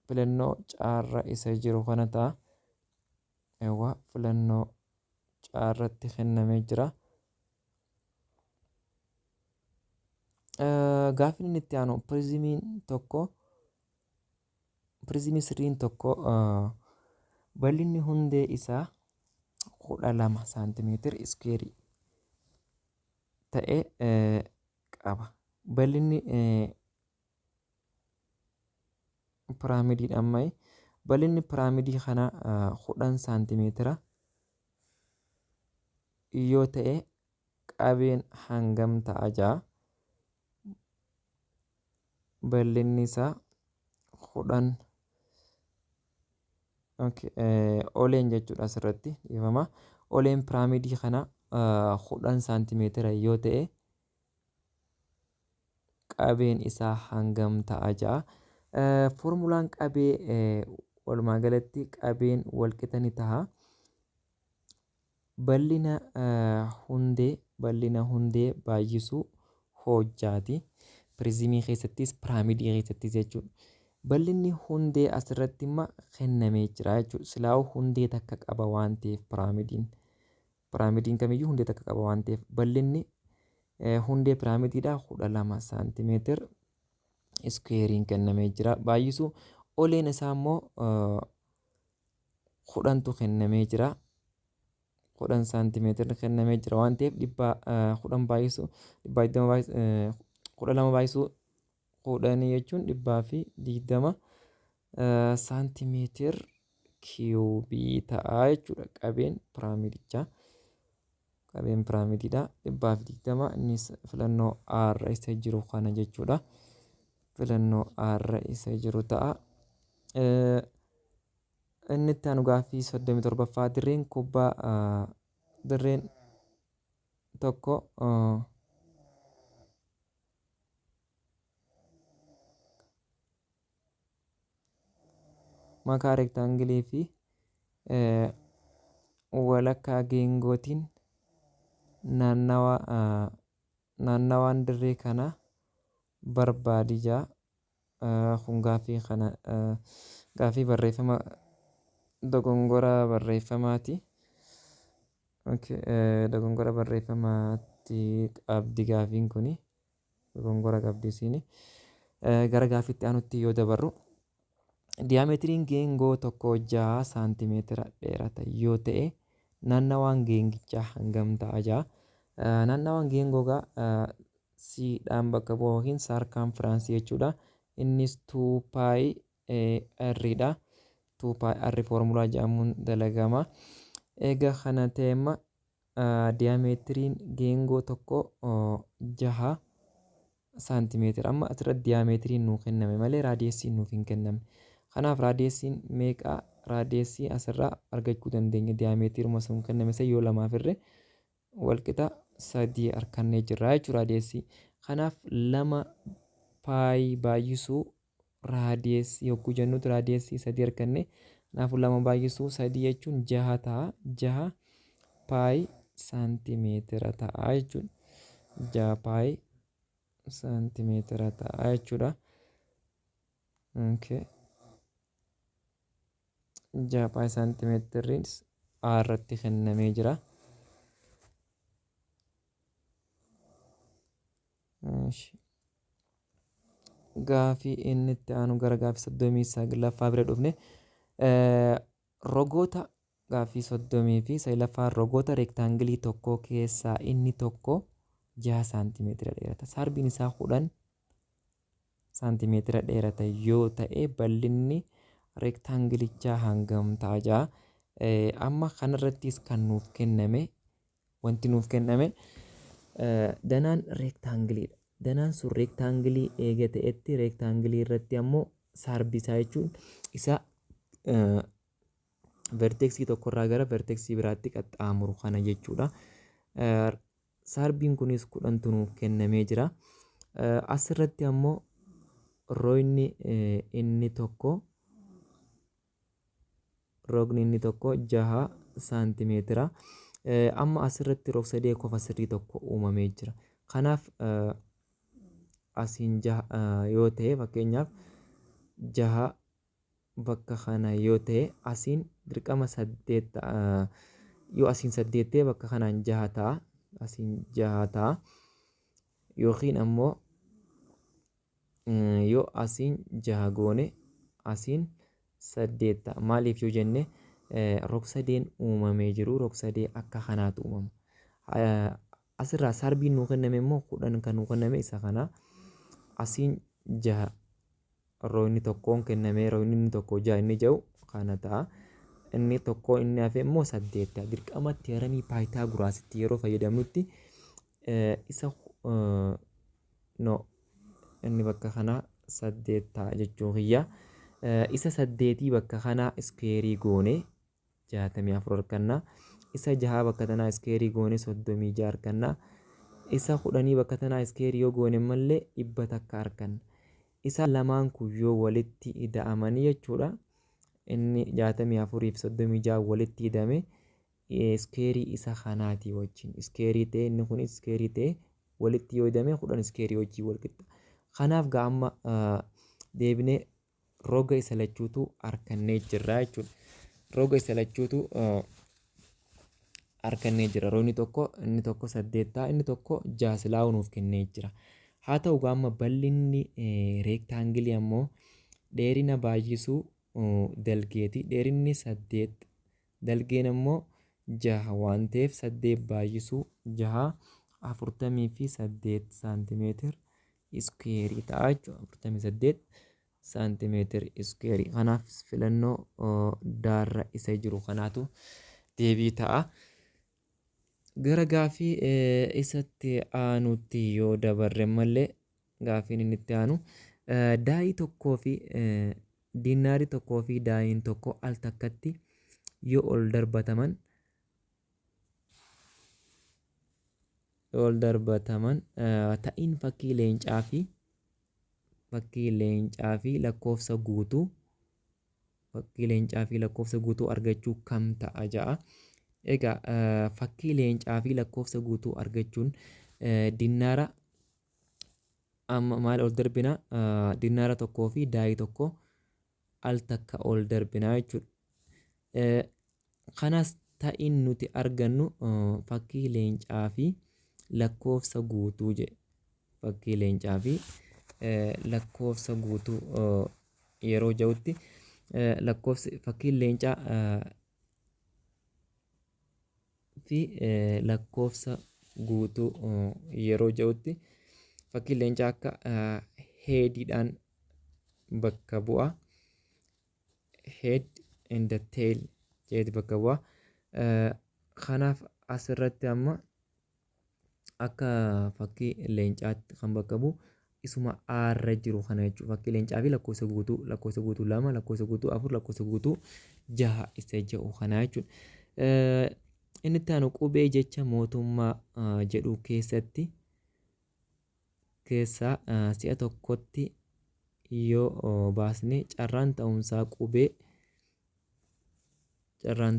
filannoo caarra isa jiru kana ta'a. Eewwa filannoo caarratti kennamee jira. Gaaffiin inni itti aanu prizimiin tokko prizimii sirriin tokko bal'inni hundee isaa 12 saantimeetira iskuweerii ta'e qaba. Bal'inni piraamidii ammayii bal'inni piraamidii kana 10 saantimeetira yoo ta'e qabeen hangam ta'a ja'a. Bal'inni isaa 10 oleen jechuudha asirratti dhiifama. Oleen piraamidii kana 10 saantimeetira yoo ta'e qabeen isaa hangam ta'a ja'a. Foormulaan qabee walumaa galatti qabeen walqixa ni ta'a. Bal'ina hundee baay'isuu hojjaati. Piriizimii keessattis piraamidii keessattis jechuudha. Bal'inni hundee asirratti immoo kennamee jira jechuudha. Silaa'uu hundee takka qaba waan ta'eef piraamidiin kamiyyuu hundee takka qaba waan ta'eef bal'inni hundee piraamidiidhaa 12 saantimeetira iskuweeriin kennamee jira. Baay'isuu oleen isaa immoo 10tu kennamee jira. 10 saantimeetira kennamee jira waan ta'eef 10 baay'isuu 12 baay'isuu 10 jechuun 120 saantimeetira kiiyubii ta'a jechuudha. Qabeen piraamidichaa qabeen piraamidiidhaa 120 innis filannoo R isa jiru kana jechuudha. Filannoo R isa jiru ta'a. Inni itti aanu gaaffii 37ffaa dirreen kubbaa dirreen tokko makaa reektaangilii fi walakkaa geengootiin naannawaan dirree kana barbaadi ja'a. Kun gaaffii kana gaaffii barreeffama dogongora barreeffamaati. Dogongora barreeffamaatti qabdi gaaffiin kuni dogongora qabdi isiini. Gara gaaffiitti aanutti yoo dabarru diyaameetiriin geengoo tokko 6 saantimeetira dheerata yoo ta'e naannawaan geengichaa hangam ta'a ja'a. Naannawaan geengoogaa siidhaan bakka bu'u yookiin saarkaanfiraansii jechuudha. Innis 2 r'dha. 2 r foormulaa jedhamuun dalagama. Egaa kana ta'emma diyaameetiriin geengoo tokko 6 saantimeetira. Amma asirratti diyaameetiriin nuu kenname malee raadiyeesiin nuuf hin kennamne. Kanaaf raadiyeesiin meeqaa raadiyeesii asirraa argachuu dandeenya? Diyaameetiruma sun kenname isa yoo lamaaf irree walqixa 3 argannee jirra jechuudha raadiyeesii. Kanaaf 2 paayii baay'isuu raadiyeesii yogguu jennuuti raadiyeesii 3 arganne. Kanaafuu 2 baay'isuu 3 jechuun 6 ta'a. 6 paayii saantimeetira ta'a jechuudha. 6 paayii saantimeetira ta'a jechuudha. 6 paayii saantimeetiriinis irratti kennamee jira. Gaaffii inni itti aanu gara gaaffii 39ffaa bira dhufne rogoota gaaffii 30 fi 9ffaan rogoota reektaangilii tokkoo keessaa inni tokko 6 saantimeetira dheerata. Sarbiin isaa 10 saantimeetira dheerata yoo ta'e bal'inni reektaangilichaa hangam ta'a ja'a. Amma kanarrattis kan nuuf kenname wanti nuuf kenname danaan reektaangiliidha. Danaan sun reektaangilii eega ta'etti reektaangilii irratti ammoo sarbisaa jechuun isa verteksii tokkorraa gara verteksii biraatti qaxxaamuru kana jechuudha. Sarbiin kunis 10tu nuuf kennamee jira. Asirratti ammoo roogni inni tokko 6 saantimeetira. Amma asirratti roog-sadee qofa sirrii tokko uumamee jira. Kanaaf asiin 6 yoo ta'e fakkeenyaaf 6 bakka kana yoo ta'e asiin dirqama 8 yoo asiin 8 ta'e bakka kanaan 6 ta'a. Asiin 6 ta'a. Yookiin ammoo yoo asiin 6 goone asiin 8 ta'a. Maaliif yoo jenne rog-sadeen uumamee jiru. Rog-sadee akka kanaatu uumama. Asirraa sarbiin nuu kenname immoo 10 kan nuu kenname isa kana. Asiin 6 yeroo inni tokkoon kenname yeroo inni tokko 6 inni jiru kana ta'a. Inni tokko inni hafe immoo 8 dirqamatti haramii Paayitaaguraasitti yeroo fayyadamnutti isa no inni bakka kanaa 8 ta'a jechuu kiyya. Isa 8 bakka kanaa iskeerii goone 64 arganna. Isa 6 bakka tanaa iskeerii goone 36 arganna. Isa 10 bakka tanaa iskeerii yoo goone malee 100 takka arganna. Isa lamaan kun yoo walitti ida'amanii jechuudha. Inni 64 fi 36 walitti hidhame iskeerii isa kanaati wajjin iskeerii ta'e inni kun iskeerii ta'e walitti yoo hidhame 10 iskeerii wajjin wal qixa. Kanaaf gaama deebinee roga isa lachuutu harkannee jirra jechuudha. Roga isa lachuutu harkannee jira. Roonni tokko inni tokko 8 inni tokko 6 silaa nuuf kennee jira. Haa ta'u gaama bal'inni reektaangilii ammoo dheerina baay'isuu dalgeeti. Dheerinni 8 dalgeen ammoo 6 waan ta'eef 8 baay'isuu 6 40 fi 8 saantimeetira iskeerii ta'a jechuudha. 48 saantimeetira iskeerii. Kanaaf filannoo daarra isa jiru kanaatu deebii ta'a. Gara gaafii isatti aanutti yoo dabarre malee gaafiin inni itti aanu daa'ii tokkoo fi diinaarii tokkoo fi daa'iin tokko al takkatti yoo ol darbataman ta'iin fakkii leencaa fi lakkoofsa guutuu argachuu kam ta'a ja'a. Egaa fakkii leencaa fi lakkoofsa guutuu argachuun diinaara amma maal ol darbina diinaara tokkoo fi daa'ii tokko al takka ol darbinaa jechuudha. Kanas ta'iin nuti argannu fakkii leencaa fi lakkoofsa guutuu jedhe. Fakkii leencaa fi lakkoofsa guutuu yeroo jirutti fakkiin leencaa fi lakkoofsa guutuu yeroo jirutti fakkiin leencaa akka heediidhaan bakka bu'a. Head and the tail jedhee bakka bu'a. Kanaaf asirratti amma akka fakkii leencaatti kan bakka bu'u isuma aarra jiru kana jechuudha. Fakkii leencaa fi lakkoofsa guutuu 2 lakkoofsa guutuu 4 lakkoofsa guutuu 6 isa jedhu kana jechuudha. Inni itti aanu qubee jecha mootummaa jedhu keessaa si'a tokkotti yoo baasne carraan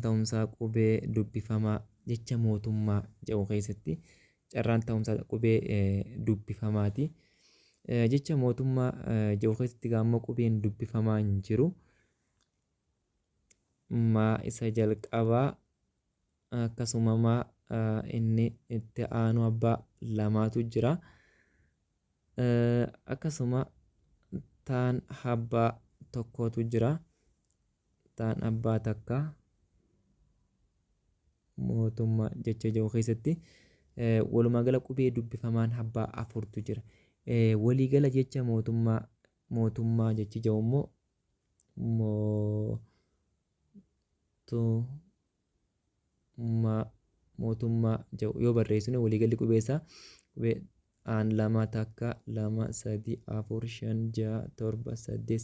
ta'umsaa qubee dubbifamaa jecha mootummaa jedhu keessatti carraan ta'umsaa qubee dubbifamaati. Jecha mootummaa jedhu keessatti gaamma qubeen dubbifamaa hin jiru. Maa isa jalqabaa akkasuma inni itti aanu abbaa lamaatu jira. Akkasuma taan abbaa tokkotu jira. Taan abbaa takka mootummaa jecha jedhu keessatti walumaa gala qubee dubbifamaan abbaa 4tu jira. Waliigala jecha mootummaa jechi jedhu immoo mootummaa jedhu yoo barreessine waliigalli qubeessaa qubee aan 2 takka 2 3 4 5 6 7 8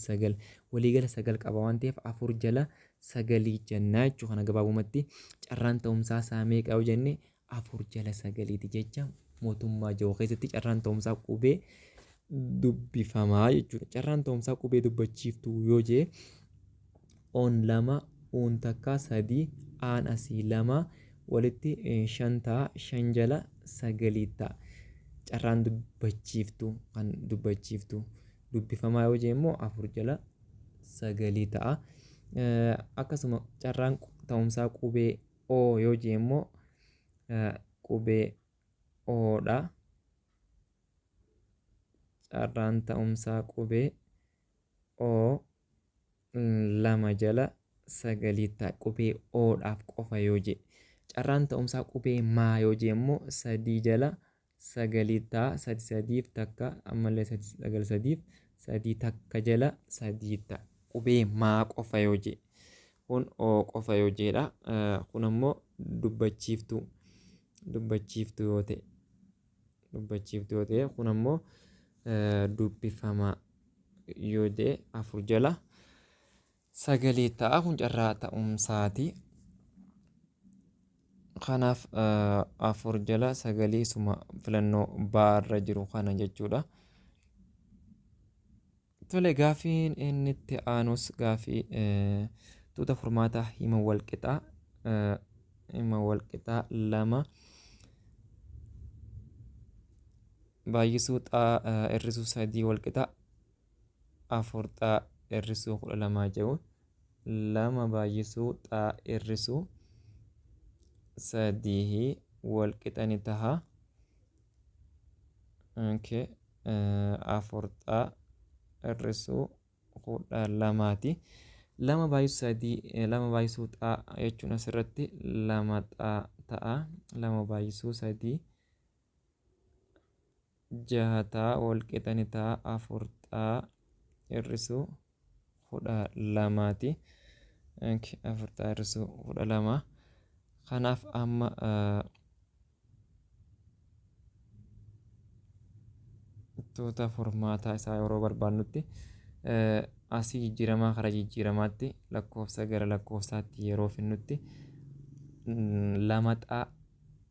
9 waliigala 9 qaba waan ta'eef 4 jala 9 jennaa jechuudha. Kana gabaabumatti carraan ta'umsaa isaa meeqa yoo jenne 4 jala 9ti jecha mootummaa jedhu keessatti carraan ta'umsaa qubee dubbifamaa jechuudha. Carraan ta'umsaa qubee dubbachiiftuu yoo jee oon 2 uun takka 3 aan asii 2 walitti 5 ta'a 5 jala 9 ta'a. Carraan dubbachiiftuu dubbifamaa yoo jee immoo 4 jala 9 ta'a. Akkasuma carraan ta'umsaa qubee oo yoo jee immoo qubee oodha. Carraan ta'umsaa qubee oo 2 jala sagalii ta'a. Qubee oodhaaf qofa yoo jee. Carraan ta'umsaa qubee maa yoo jee immoo sadii jala sagalii ta'a. Sadi sadiif takka ammallee sagal sadiif sadii takka jala sadii ta'a. Qubee maa qofa yoo jee. Kun oo qofa yoo jeedha. Kun ammoo dubbachiiftuu yoo ta'e. Dubbachiiftuu yoo ta'e kun ammoo dubbifamaa yoo ta'e afur jala sagalii ta'a. Kun carraa ta'umsaati. Kanaaf afur jala sagalii suma filannoo baarra jiru kana jechuudha. Tole gaafiin inni itti aanus gaafii tuuta furmaataa hima walqixaa lama baay'isuu xaa hir'isuu sadii walqixaa afur xaa hir'isuu 12 jedhu lama baay'isuu xaa hir'isuu sadii walqixa ni taha. Afur xaa hir'isuu 12ti. Lama baay'isuu xaa jechuun asirratti lama xaa ta'a. Lama baay'isuu sadii jaha ta'a walqixa ni ta'a. Afur xaa hir'isuu 12ti. Afur xaa hir'isuu 12. Kanaaf amma tuuta furmaataa isaa yeroo barbaannutti asii jijjiiramaa karaa jijjiiramaatti lakkoofsa gara lakkoofsaatti yeroo finnutti lama xaa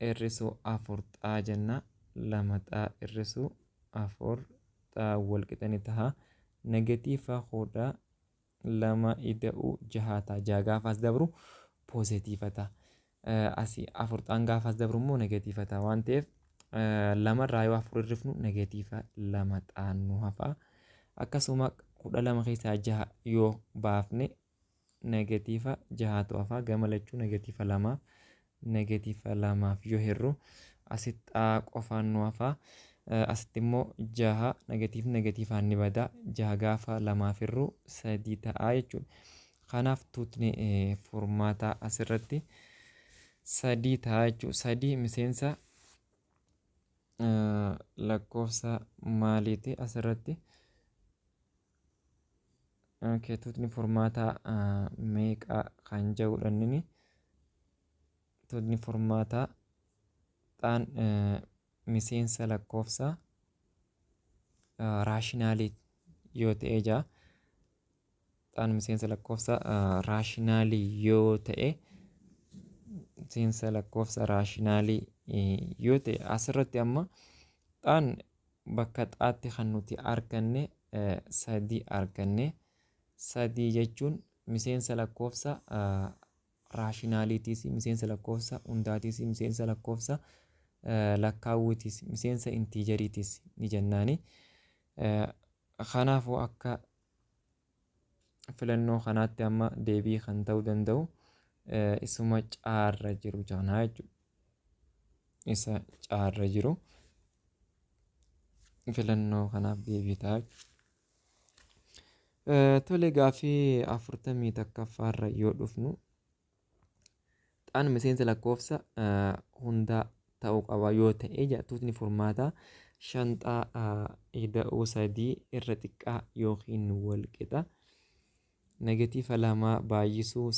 hir'isuu afur xaa jenna. Lama xaa hir'isuu afur xaa walqixa ni taha. Negatiifa hodhaa lama ida'uu jaha ta'a. Jaha gaafaas dabru poozitiifa ta'a. Asii afur xaan gaafaas dabru immoo negatiiva ta'a waan ta'eef lamarraa yoo afur hirrifnu negatiiva lama xaan nu hafa. Akkasuma 12 keessaa jaha yoo baafne negatiiva jahatu hafa. Gama lachuu negatiiva lamaaf yoo hirru asitti xaa qofaan nu hafa. Asitti immoo jaha negatiifaan ni bada. Jaha gaafa lamaaf hirru sadii ta'a jechuudha. Kanaaf tuutni furmaataa asirratti sadii ta'a jechuudha. Sadii miseensa lakkoofsa maaliiti asirratti? Tuutni furmaataa meeqa kan jedhudha inni? Tuutni furmaataa xaan miseensa lakkoofsa raashinaalii yoo ta'e jaa. Xaan miseensa lakkoofsa raashinaalii yoo ta'e miseensa lakkoofsa raashinaalii yoo ta'e asirratti amma xaan bakka xaatti kan nuti arganne sadii arganne. Sadii jechuun miseensa lakkoofsa raashinaaliitiis, miseensa lakkoofsa hundaatiis, miseensa lakkoofsa lakkaawwiitiis, miseensa intiijeriitiis ni jennaani. Kanaafuu akka filannoo kanaatti amma deebii kan ta'uu danda'u isuma caarra jiru janaa jechuudha. Isa caarra jiru filannoo kanaaf deebii ta'a. Tole gaafii 41ffaarra yoo dhufnu xaan miseensa lakkoofsa hundaa ta'uu qaba yoo ta'e tuutni furmaataa shanxaa ida'uu sadii irra xiqqaa yookiin walqixa. Negatiiva lamaa baay'isuu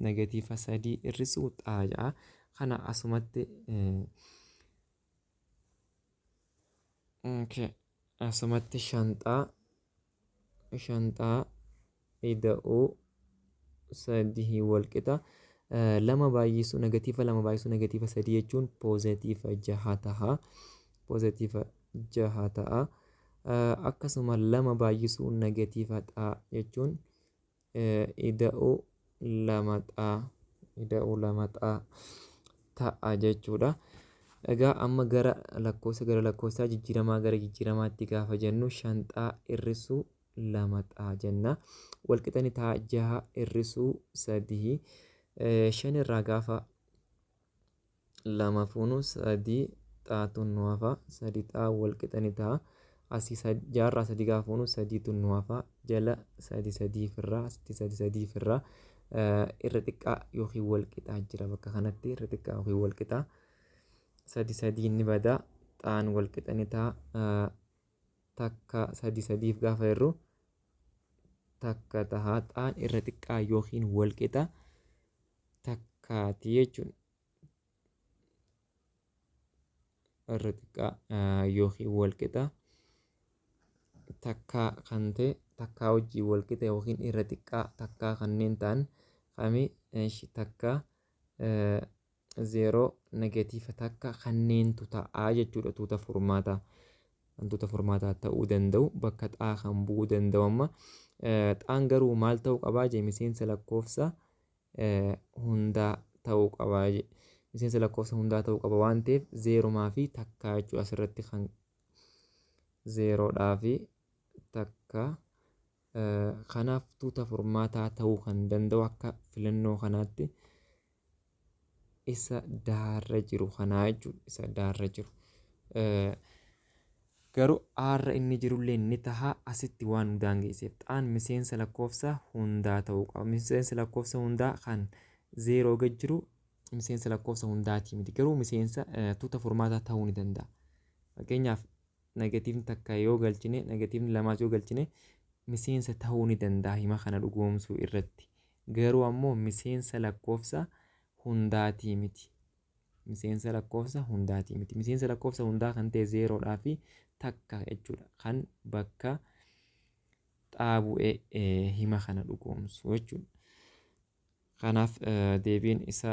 negatiiva sadii hir'isuu xaa ja'a. Kana asumatti shanxaa ida'uu sadii walqixa. Lama baay'isuu negatiiva sadii jechuun poozitiiva jaha taha. Poozitiiva jaha ta'a. Akkasuma lama baay'isuu negatiiva xaa jechuun ida'uu lama xaa ta'a jechuudha. Egaa amma gara lakkoofsaa jijjiiramaa gara jijjiiramaatti gaafa jennu shanxaa hir'isuu lama xaa jenna. Walqixa ni ta'a jaha hir'isuu sadii. Shanirraa gaafa lama fuunu sadii xaatu nu hafa. Sadii xaa walqixa ni ta'a. Asii jaarraa sadii gaafa fuunu sadiitu nu hafa. Jala sadii sadiifirraa asitti sadii sadiifirraa irra xiqqaa yookiin wal qixaa jira bakka kanatti irra xiqqaa yookiin wal qixaa. Sadi inni badaa xaan wal qixa ni ta'a. Takka sadiif gaafa jirru takka tahaa xaan irra xiqqaa yookiin wal qixa takkaati jechuudha. Irra xiqqaa yookiin wal qixa takkaa kan ta'e takkaa hojii wal qixa yookiin irra xiqqaa takkaa kanneen ta'an kami takka zeeroo negatiifa takka kanneentu ta'aa jechuudha. Tuuta furmaataa wantoota furmaataa ta'uu danda'u bakka xaa kan bu'uu danda'u. Amma xaan garuu maal ta'uu qabaa jee miseensa lakkoofsa hundaa ta'uu qabaa jee miseensa lakkoofsa hundaa ta'uu qaba waan ta'eef zeeromaa fi takkaa jechuudha. Asirratti kan zeeroodhaa fi takka kanaaf tuuta furmaataa ta'uu kan danda'u akka filannoo kanaatti isa daarra jiru kanaa jechuudha. Isa daarra jiru garuu aarra inni jirullee ni tahaa asitti waan nu daangeesseef xaan miseensa lakkoofsa hundaa ta'uu qaba. Miseensa lakkoofsa hundaa kan zeeroo gad jiru miseensa lakkoofsa hundaati miti garuu miseensa tuuta furmaataa ta'uu ni danda'a. Fakkeenyaaf negatiivni takka yoo galchine negatiivni lamaas yoo galchine miseensa ta'uu ni danda'a hima kana dhugoomsuu irratti. Garuu ammoo miseensa lakkoofsa hundaatii miti. Miseensa lakkoofsa hundaatii miti. Miseensa lakkoofsa hundaa kan ta'e zeeroodhaa fi takka jechuudha kan bakka xaabu'ee hima kana dhugoomsu jechuudha. Kanaaf deebiin isa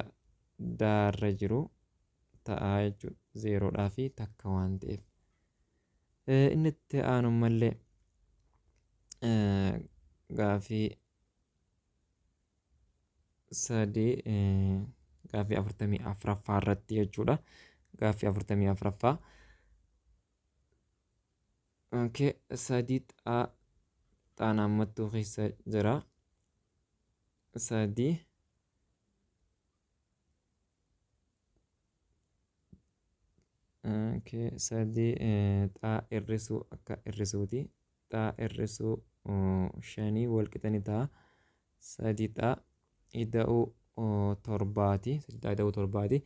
daarra jiru ta'aa jechuudha. Zeeroodhaa fi takka waan ta'eef. Inni itti aanu mallee gaafii sadii gaafii 44 irratti jechuudha. Gaafii 44 sadii xaan ammattuu keessa jira. Sadii sadii xaa hir'isuu akka hir'isuuti. Xaa hir'isuu 5 wal qixa ni ta'a. Sadii xaa ida'uu 7ti. Sadii xaa ida'uu 7ti.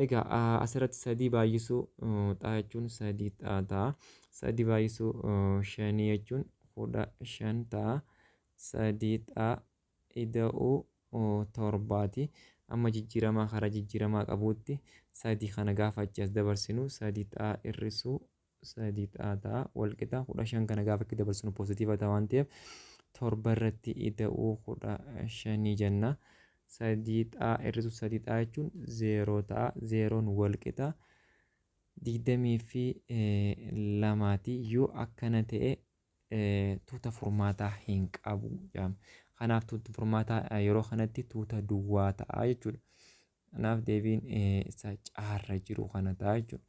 Egaa asirratti sadii baay'isuu xaa jechuun sadii xaa ta'a. Sadii baay'isuu 5 jechuun 15 ta'a. Sadii xaa ida'uu 7ti. Amma jijjiiramaa karaa jijjiiramaa qabuutti sadii kana gaafa achi as dabarsinu sadii xaa hir'isuu sadii xaa ta'a wal qixa 15 kana gaafa itti dabarsinu poozitiiva ta'a waan ta'eef 7 irratti ida'uu 15 jenna. Sadii xaa hir'isuu sadii xaa jechuun 0 ta'a. 0n wal qixa 22ti yoo akkana ta'e tuuta furmaataa hin qabu jedhama. Kanaaf tuuta furmaataa yeroo kanatti tuuta duwwaa ta'a jechuudha. Kanaaf deebiin isa caarra jiru kana ta'a jechuudha.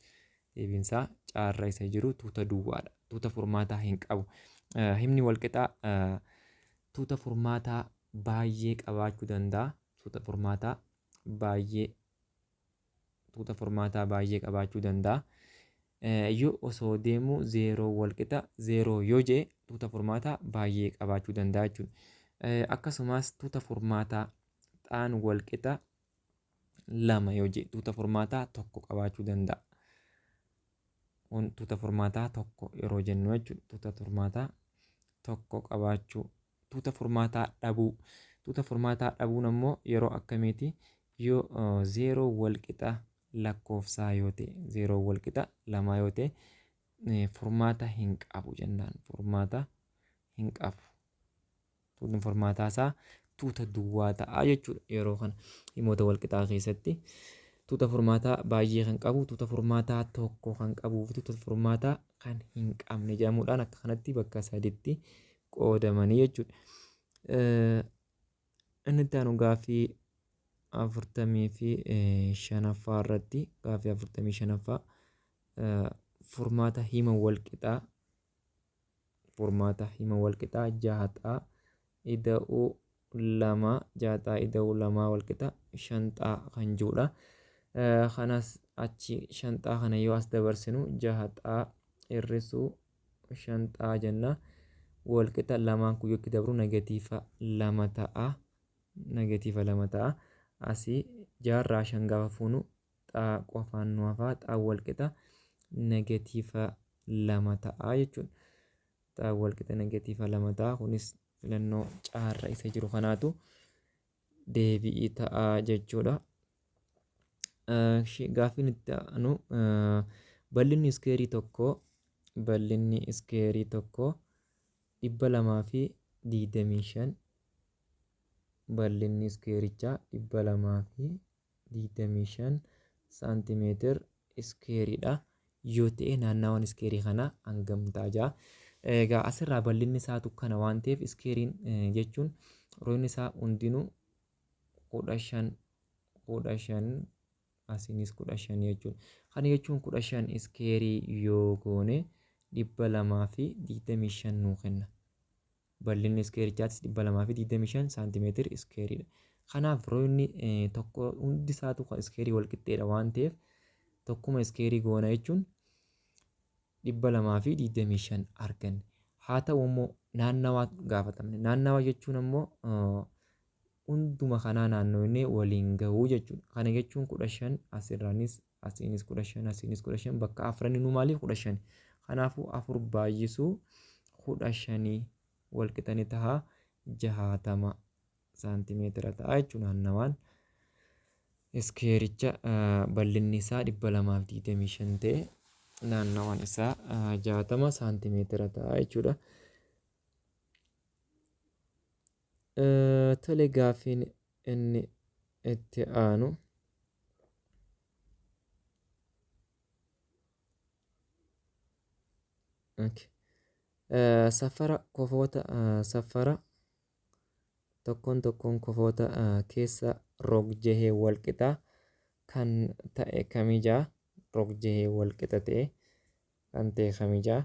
Deebiin isaa caarra isa jiru tuuta duwwaadha. Tuuta furmaataa hin qabu. Himni wal qixaa tuuta furmaataa baay'ee qabaachuu danda'a. Tuuta furmaataa baay'ee qabaachuu danda'a. Yoo osoo deemu zeeroo wal qixa zeeroo yoo jee tuuta furmaataa baay'ee qabaachuu danda'a jechuudha. Akkasumas tuuta furmaataa xaan wal qixa 2 yoo jee tuuta furmaataa 1 qabaachuu danda'a. Tuuta furmaataa 1 yeroo jennu jechuudha. Tuuta furmaataa 1 qabaachuu. Tuuta furmaataa dhabuu. Tuuta furmaataa dhabuun ammoo yeroo akkamiiti? Yoo zeeroo wal qixa lakkoofsaa yoo ta'e zeeroo wal qixa 2 yoo ta'e furmaata hin qabu jennaan. Furmaata hin qabu. Tuutni furmaataa isaa tuuta duwwaa ta'a jechuudha. Yeroo kana himoota wal qixaa keessatti tuuta furmaataa baay'ee kan qabu, tuuta furmaataa 1 kan qabuu fi tuuta furmaataa kan hin qabne jedhamuudhaan akka kanatti bakka sadiitti qoodamanii jechuudha. Inni itti aanu gaafii 45 irratti gaafii 45 furmaata hima wal qixaa 6 xaa ida'uu 2 6 xaa ida'uu 2 wal qixa 5 xaa kan jirudha. Kanas achi 5 xaa kana yoo as dabarsinu 6 xaa hir'isuu 5 xaa jenna. Wal qixa 2 kun yoo itti dabru negatiiva 2 ta'a. negatiiva 2 ta'a. Asii 6 5 gaafa fuunu xaa qofaan nu hafaa xaa wal qixa negatiiva 2 ta'a jechuudha. Xaa wal qixa negatiiva 2 ta'a. Kunis filannoo caarra isa jiru kanaatu deebii ta'a jechuudha. Gaaffiin itti aanu bal'inni iskeerii tokkoo 225 bal'inni iskeerichaa 225 saantimeetir iskeeriidha yoo ta'e naannawaan iskeerii kanaa hangam ta'a ja'a. Egaa asirraa bal'inni isaatu kana waan ta'eef iskeeriin jechuun roonni isaa hundinuu 15 asiinis 15 jechuudha. Kana jechuun 15 iskeerii yoo goone 225 nuu kenna. Bal'inni iskeerichaattis 225 saantimeetir iskeeriidha. Kanaaf roonni tokko hundi isaatu iskeerii wal qixxeedha waan ta'eef tokkuma iskeerii goona jechuun 225 arganne. Haa ta'u immoo naannawaa gaafatamne. Naannawaa jechuun immoo hunduma kanaa naannoo waliin gahuu jechuudha. Kana jechuun 15 asirraanis asiinis 15 asiinis 15 bakka afraninuu maaliif 15? Kanaafuu 4 baay'isuu 15 wal qixanii ta'a 60 saantimeetira ta'a jechuudha. Naannawaan iskeericha bal'inni isaa 225 ta'e naannawaan isaa 60 saantimeetira ta'a jechuudha. Tole gaaffiin inni itti aanu safara kofoota safara tokkoon kofoota keessa rog-jehee wal qixaa kan ta'e kamijaa rog-jehee wal qixa ta'e kan ta'e kamijaa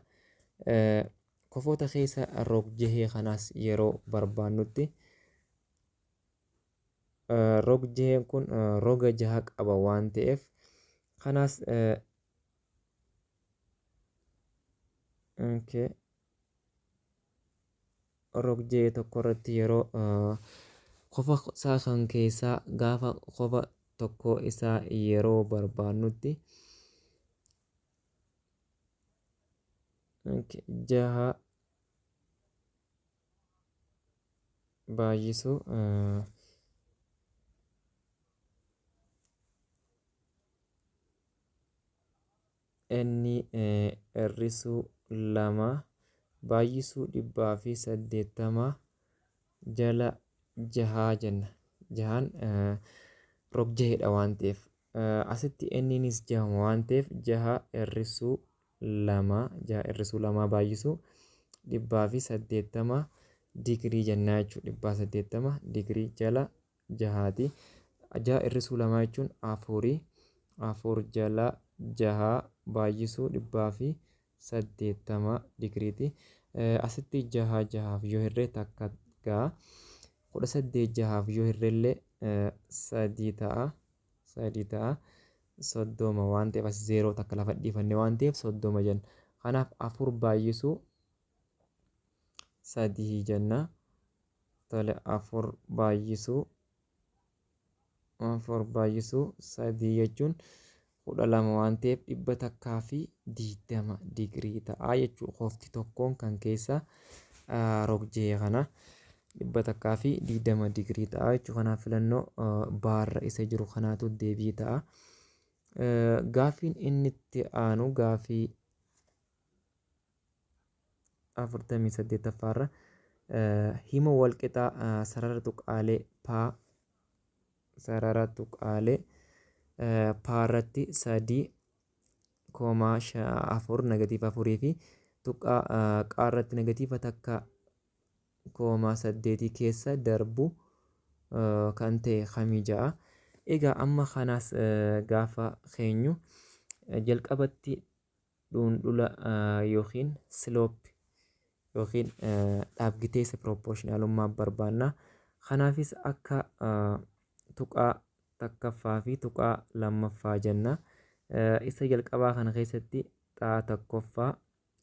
kofoota keessa rog-jehee kanaas yeroo barbaannutti rog-jeheen kun roga 6 qaba waan ta'eef kanaas rog-jehee tokko irratti yeroo kofa isaa kan keessaa gaafa kofa tokko isaa yeroo barbaannutti 6 baay'isuu inni hir'isuu 2 baay'isuu 180 jala 6 jenna. 6 rog-jeheedha waan ta'eef asitti inninis 6 waan ta'eef 6 hir'isuu 2 baay'isuu 180 digirii jennaa jechuudha. 180 digirii jala 6ti. 6 hir'isuu 2 jechuun 4 jala 6 baay'isuu 180 digiriiti. Asitti 6 yoo hirree takka ga'a. 18 6 yoo hirreellee 3 ta'a. 30 waan ta'eef as 0 takka lafa dhiifanne waan ta'eef 30 jenna. Kanaaf 4 baay'isuu 3 jenna. Tole 4 baay'isuu 3 jechuun 12 waan ta'eef 120 digirii ta'a jechuudha. Qofti tokkoon kan keessa rog-jehee kana 120 digirii ta'a jechuudha. Kanaaf filannoo baarra isa jiru kanaatu deebii ta'a. Gaaffiin inni itti aanu gaaffii 48ffaarra hima wal qixaa sarara tuqaalee paarratti 3,4 negatiiva 4 fi tuqaa qaarratti negatiiva takka 0,8 keessa darbu kan ta'e kamijaa. Egaa amma kanaas gaafa keenyu jalqabatti dhundhula yookiin slope yookiin dhaabgiteessa proportionaalummaa barbaanna. Kanaafis akka tuqaa takkaffaa fi tuqaa lammaffaa jenna. Isa jalqabaa kana keessatti xaa tokkoffaa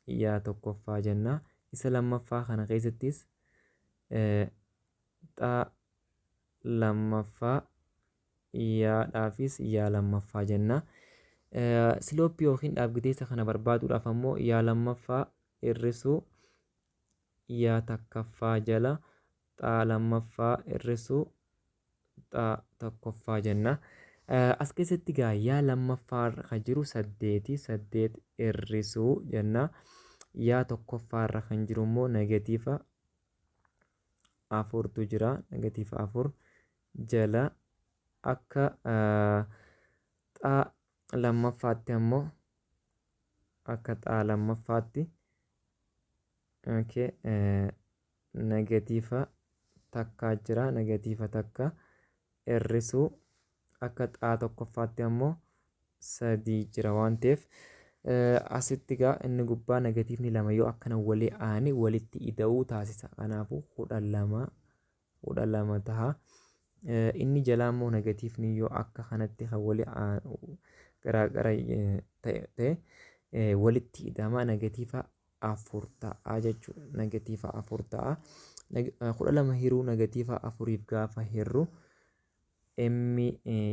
yaa tokkoffaa jenna. Isa lammaffaa kana keessattis xaa lammaffaa yaadhaafis yaa lammaffaa jenna. Silooppii yookiin dhaabgiteessa kana barbaaduudhaaf ammoo yaa lammaffaa hir'isuu yaa takkaffaa jala xaa lammaffaa hir'isuu xaa tokkoffaa jenna. As keessatti gaa yaa lammaffaa irra kan jiru 8 hir'isuu jenna. Yaa tokkoffaa irra kan jiru immoo negatiiva 4tu jira. Negatiiva 4 jala akka xaa lammaffaatti ammoo akka xaa lammaffaatti negatiiva takkaa jira. Negatiiva takka hir'isuu akka xaa tokkoffaatti ammoo 3 jira waan ta'eef asitti gaa inni gubbaa negatiivni 2 yoo akkana walii aane walitti ida'uu taasisa. Kanaafuu 12 taha. Inni jalaa immoo negatiivni yoo akka kanatti kan walii aanu garaagara ta'e walitti ida'ama negatiiva 4 ta'a jechuudha. Negatiiva 4 ta'a. 12 hiruu negatiiva 4f gaafa hirru m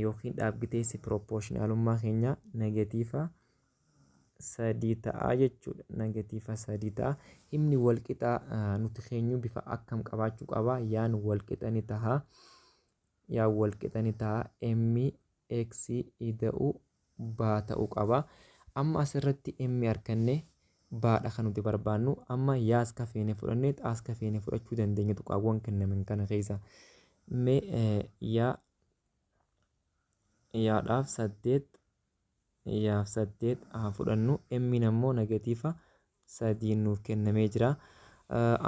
yookiin dhaabgiteessi piroopoorshinaaliummaa keenya negatiiva 3 ta'a jechuudha. Negatiiva 3 ta'a. Himni walqixaa nuti keenyu bifa akkam qabaachuu qaba? Yaan walqixa ni ta'a. Yaan walqixa ni ta'a. M x ida'uu baa ta'uu qaba. Amma asirratti m arganne baadha kan nuti barbaannu. Amma yaas ka feene fudhannee xaas ka feene fudhachuu dandeenya tuqaawwan kennaman kana keessa. Yaadhaaf 8 yaaf 8 haa fudhannu. Emmiin ammoo negatiiva 3 nuuf kennamee jira.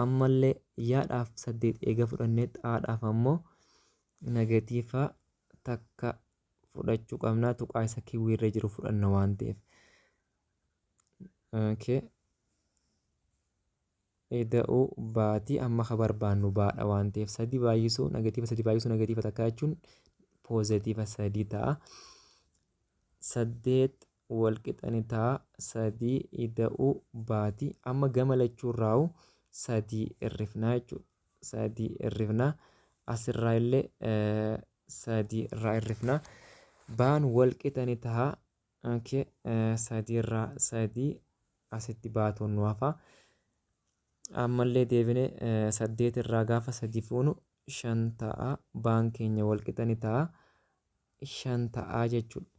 Ammallee yaadhaaf 8 eega fudhannee xaadhaaf ammoo negatiiva takka fudhachuu qabna. Tuqaa isa kiwwiirra jiru fudhanna waan ta'eef. Ida'uu baatii amma ka barbaannu baadha waan ta'eef 3 baay'isuu negatiiva takka jechuun poozitiiva 3 ta'a. 8 walqixa ni ta'a. 3 ida'uu baatii amma gama lachuurraa'u 3 irrifnaa jechuudha. 3 irrifnaa asirraa illee 3 irraa irrifnaa. Baan walqixa ni ta'a. 3 irraa 3 asitti baatuun nu hafa. Ammallee deebine 8 irraa gaafa 3 fuunu 5 ta'a. Baan keenya walqixa ni ta'a. 5 ta'a jechuudha.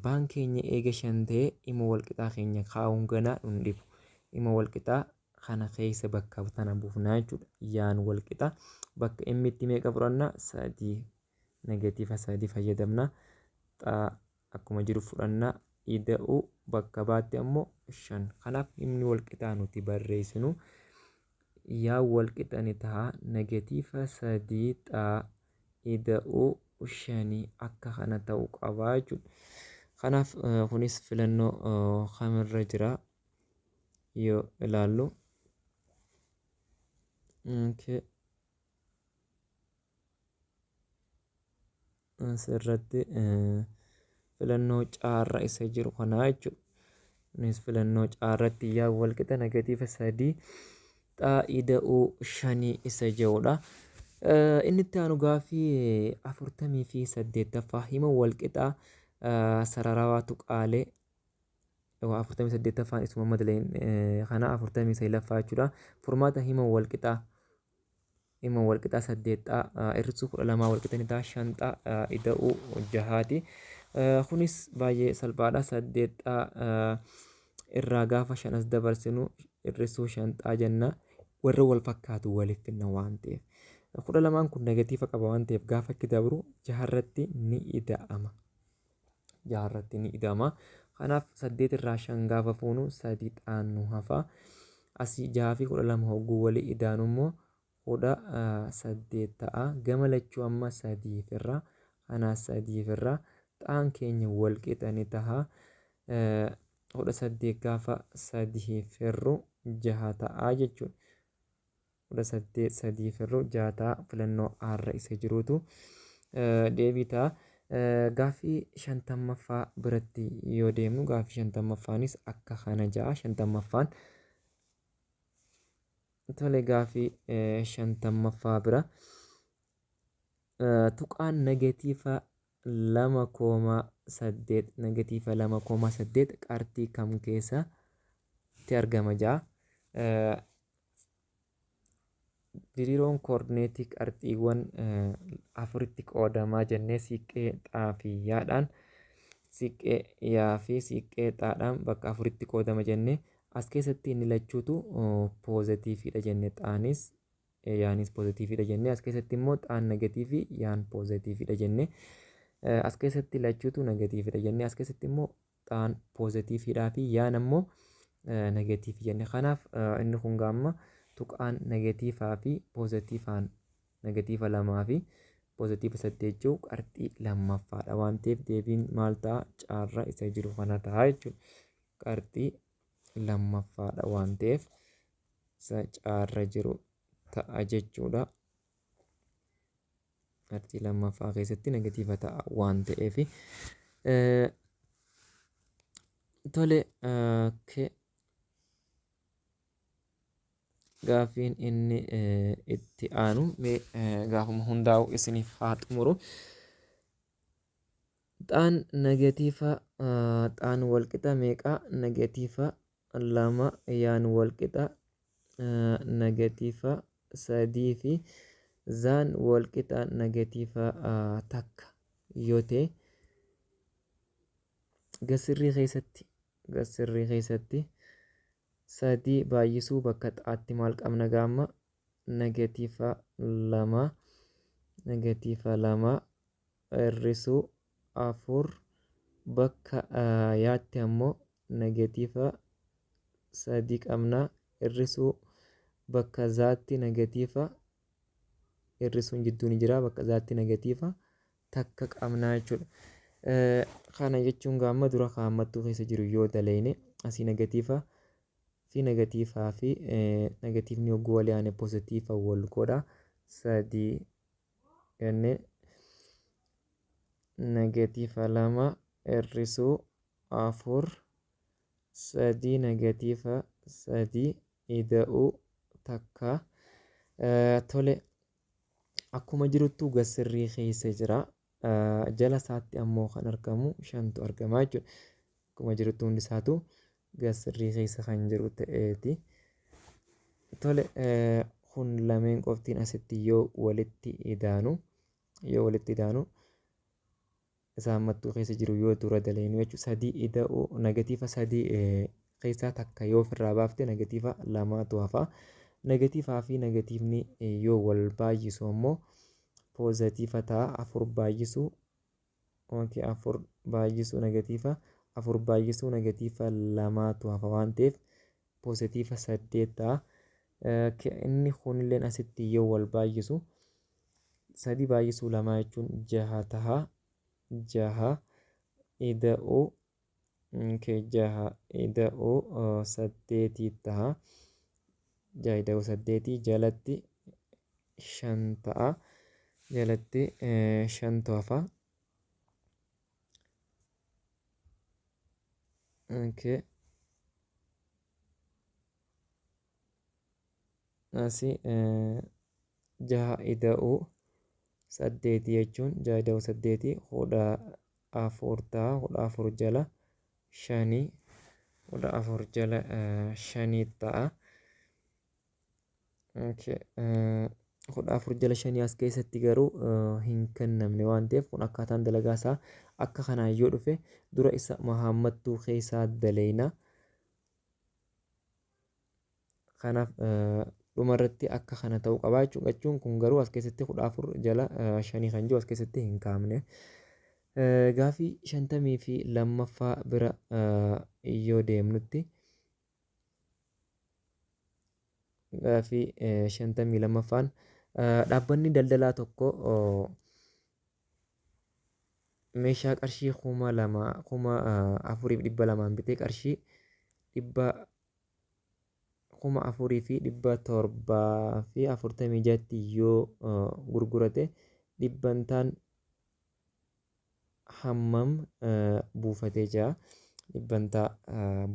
Baan keenya eega 5 ta'e dhimma walqixaa keenya kaa'uun ganaa nun dhibu. Dhimma walqixaa kana keessa bakka tana buufnaa jechuudha. Yaan walqixa bakka inni itti meeqa fudhanna? 3 negatiiva 3 fayyadamna. Xaa akkuma jiru fudhanna. Ida'uu bakka baatti ammoo 5. Kanaaf dhimmi walqixaa nuti barreessinu yaa walqixa ni ta'a. Negatiiva 3 xaa ida'uu 5 akka kana ta'uu qabaa jechuudha. Kanaaf kunis filannoo kamirra jira yoo ilaallu. Asirratti filannoo caarra isa jiru kanaa jechuudha. Kunis filannoo caarratti yaa walqixa negatiiva 3 xaa ida'uu 5 isa jedhudha. Inni itti aanu gaaffii 48ffaa hima walqixaa sararawaa tuqaalee 48ffaan isuma madaleen kana 49ffaa jechuudha. Furmaata hima walqixaa 8xaa hir'isuu 12 walqixa ni ta'a. 5xaa ida'uu 6ti. Kunis baay'ee salphaadha. 8xaa irraa gaafa 5 as dabarsinu hir'isuu 5xaa jenna. Warra wal fakkaatu waliif finna waan ta'eef. 12 kun negatiiva qaba waan ta'eef gaafa itti dabru 6irratti ni ida'ama. 6irratti ni ida'ama. Kanaaf 8 irraa 5 gaafa fuunu 3xaan nu hafa. Asii 6 fi 12 hogguu walii idaanu immoo 18 ta'a. Gama lachuu amma 3 irraa kanaas 3 irraa xaan keenya walqixa ni ta'a. 18 gaafa 3 firru 6 ta'a jechuudha. 18 3 firru 6 ta'a. Filannoo arra isa jiruutu deebii ta'a. Gaaffii 50ffaa biratti yoo deemnu gaaffii 50ffaanis akka kana ja'a. 50ffaan Tole gaafii shantammaffaa bira tuqaan negatiiva 2,8 negatiiva 2,8 qarxii kam keessatti argama ja'a. Diriiroon koordineetii qarxiiwwan afuritti qoodamaa jennee siiqqee xaafiyyaadhaan siiqqee yaa fi siiqqee xaadhaan bakka afuritti qoodama jennee as keessatti inni lachuutu poozitiiviidha jennee xaanis yaanis poozitiiviidha jennee as keessatti immoo xaan negatiivii yaan poozitiiviidha jennee as keessatti lachuutu negatiiviidha jennee as keessatti immoo xaan poozitiiviidhaa fi yaan ammoo negatiivii jenne. Kanaaf inni kun gaamma tuqaan negatiivaa fi poozitiivaan negatiiva 2 fi poozitiiva 8 qarxii lammaffaadha waan ta'eef deebiin maal ta'a caarra isa jiru kana ta'a jechuudha. Qarxii lammaffaadha waan ta'eef isa caarra jiru ta'a jechuudha. Qarxii lammaffaa keessatti negatiiva ta'a waan ta'eef tole gaafiin inni itti aanu gaafuma hundaa'u isiniif haa xumuru. Xaan negatiiva xaan walqixa meeqaa negatiiva 2 yaan walqixa negatiiva 3 fi zaan walqixa negatiiva 1 yoo ta'e gasirrii keessatti 3 baay'isuu bakka xaatti maal qabna gaamma negatiiva 2 hir'isuu 4 bakka yaatti ammoo negatiiva 3 qabna hir'isuu bakka zaatti negatiiva hir'isuun jidduun jira bakka zaatti negatiiva 1 qabna jechuudha. Kana jechuun gaamma dura kaa'ammattuu keessa jiru yoo daleyne asii negatiiva fi negatiivaa fi negatiivni hogguu wal yaane poozitiiva wal godha 3 jennee negatiiva 2 hir'isuu 4 3 negatiiva 3 ida'uu 1 tole akkuma jiruttu gasirrii keessa jira. Jala isaatti ammoo kan argamu 5tu argamaa jechuudha. Akkuma jiruttu hundi isaatu gasirrii keessa kan jiru ta'eeti. Tole kun lameen qoftiin asitti yoo walitti idaanu isaan mattuu keessa jiru yoo dura daleynu jechuudha. 3 ida'uu negatiiva 3 keessaa takka yoo ofirraa baafte negatiiva 2tu hafa. Negatiivaa fi negatiivni yoo wal baay'isu ammoo poozitiiva ta'a 4 baay'isuu 4 baay'isuu negatiiva 4 baay'isuu negatiiva 2tu hafa waan ta'eef poozitiiva 8 ta'a. Inni kunilleen asitti yoo wal baay'isu 3 baay'isuu 2 jechuun 6 ta'a. 6 ida'uu 6 ida'uu 8 ta'a. 6 ida'uu 8 jalatti 5 ta'a. Jalatti 5tu hafa. Asii 6 ida'uu 8 jechuun 6 ida'uu 8 4 ta'a. 4 jala 5 4 jala 5 ta'a. 4 jala 5 as keessatti garuu hin kennamne waan ta'eef kun akkaataan dalagaa isaa akka kanaan yoo dhufe dura isa mahammattuu keessaa daleyna. Kanaaf dhumarratti akka kana ta'uu qaba jechuun kun garuu as keessatti 14 jala 5 kan jiru as keessatti hin kaa'amne. Gaafii 52ffaa bira yoo deemnutti gaafii 52ffaan dhaabbanni daldalaa tokko meeshaa qarshii 4,200 bitee qarshii 4,746 yoo gurgurate dhibbantaan hammam buufatee jira. Dhibbantaa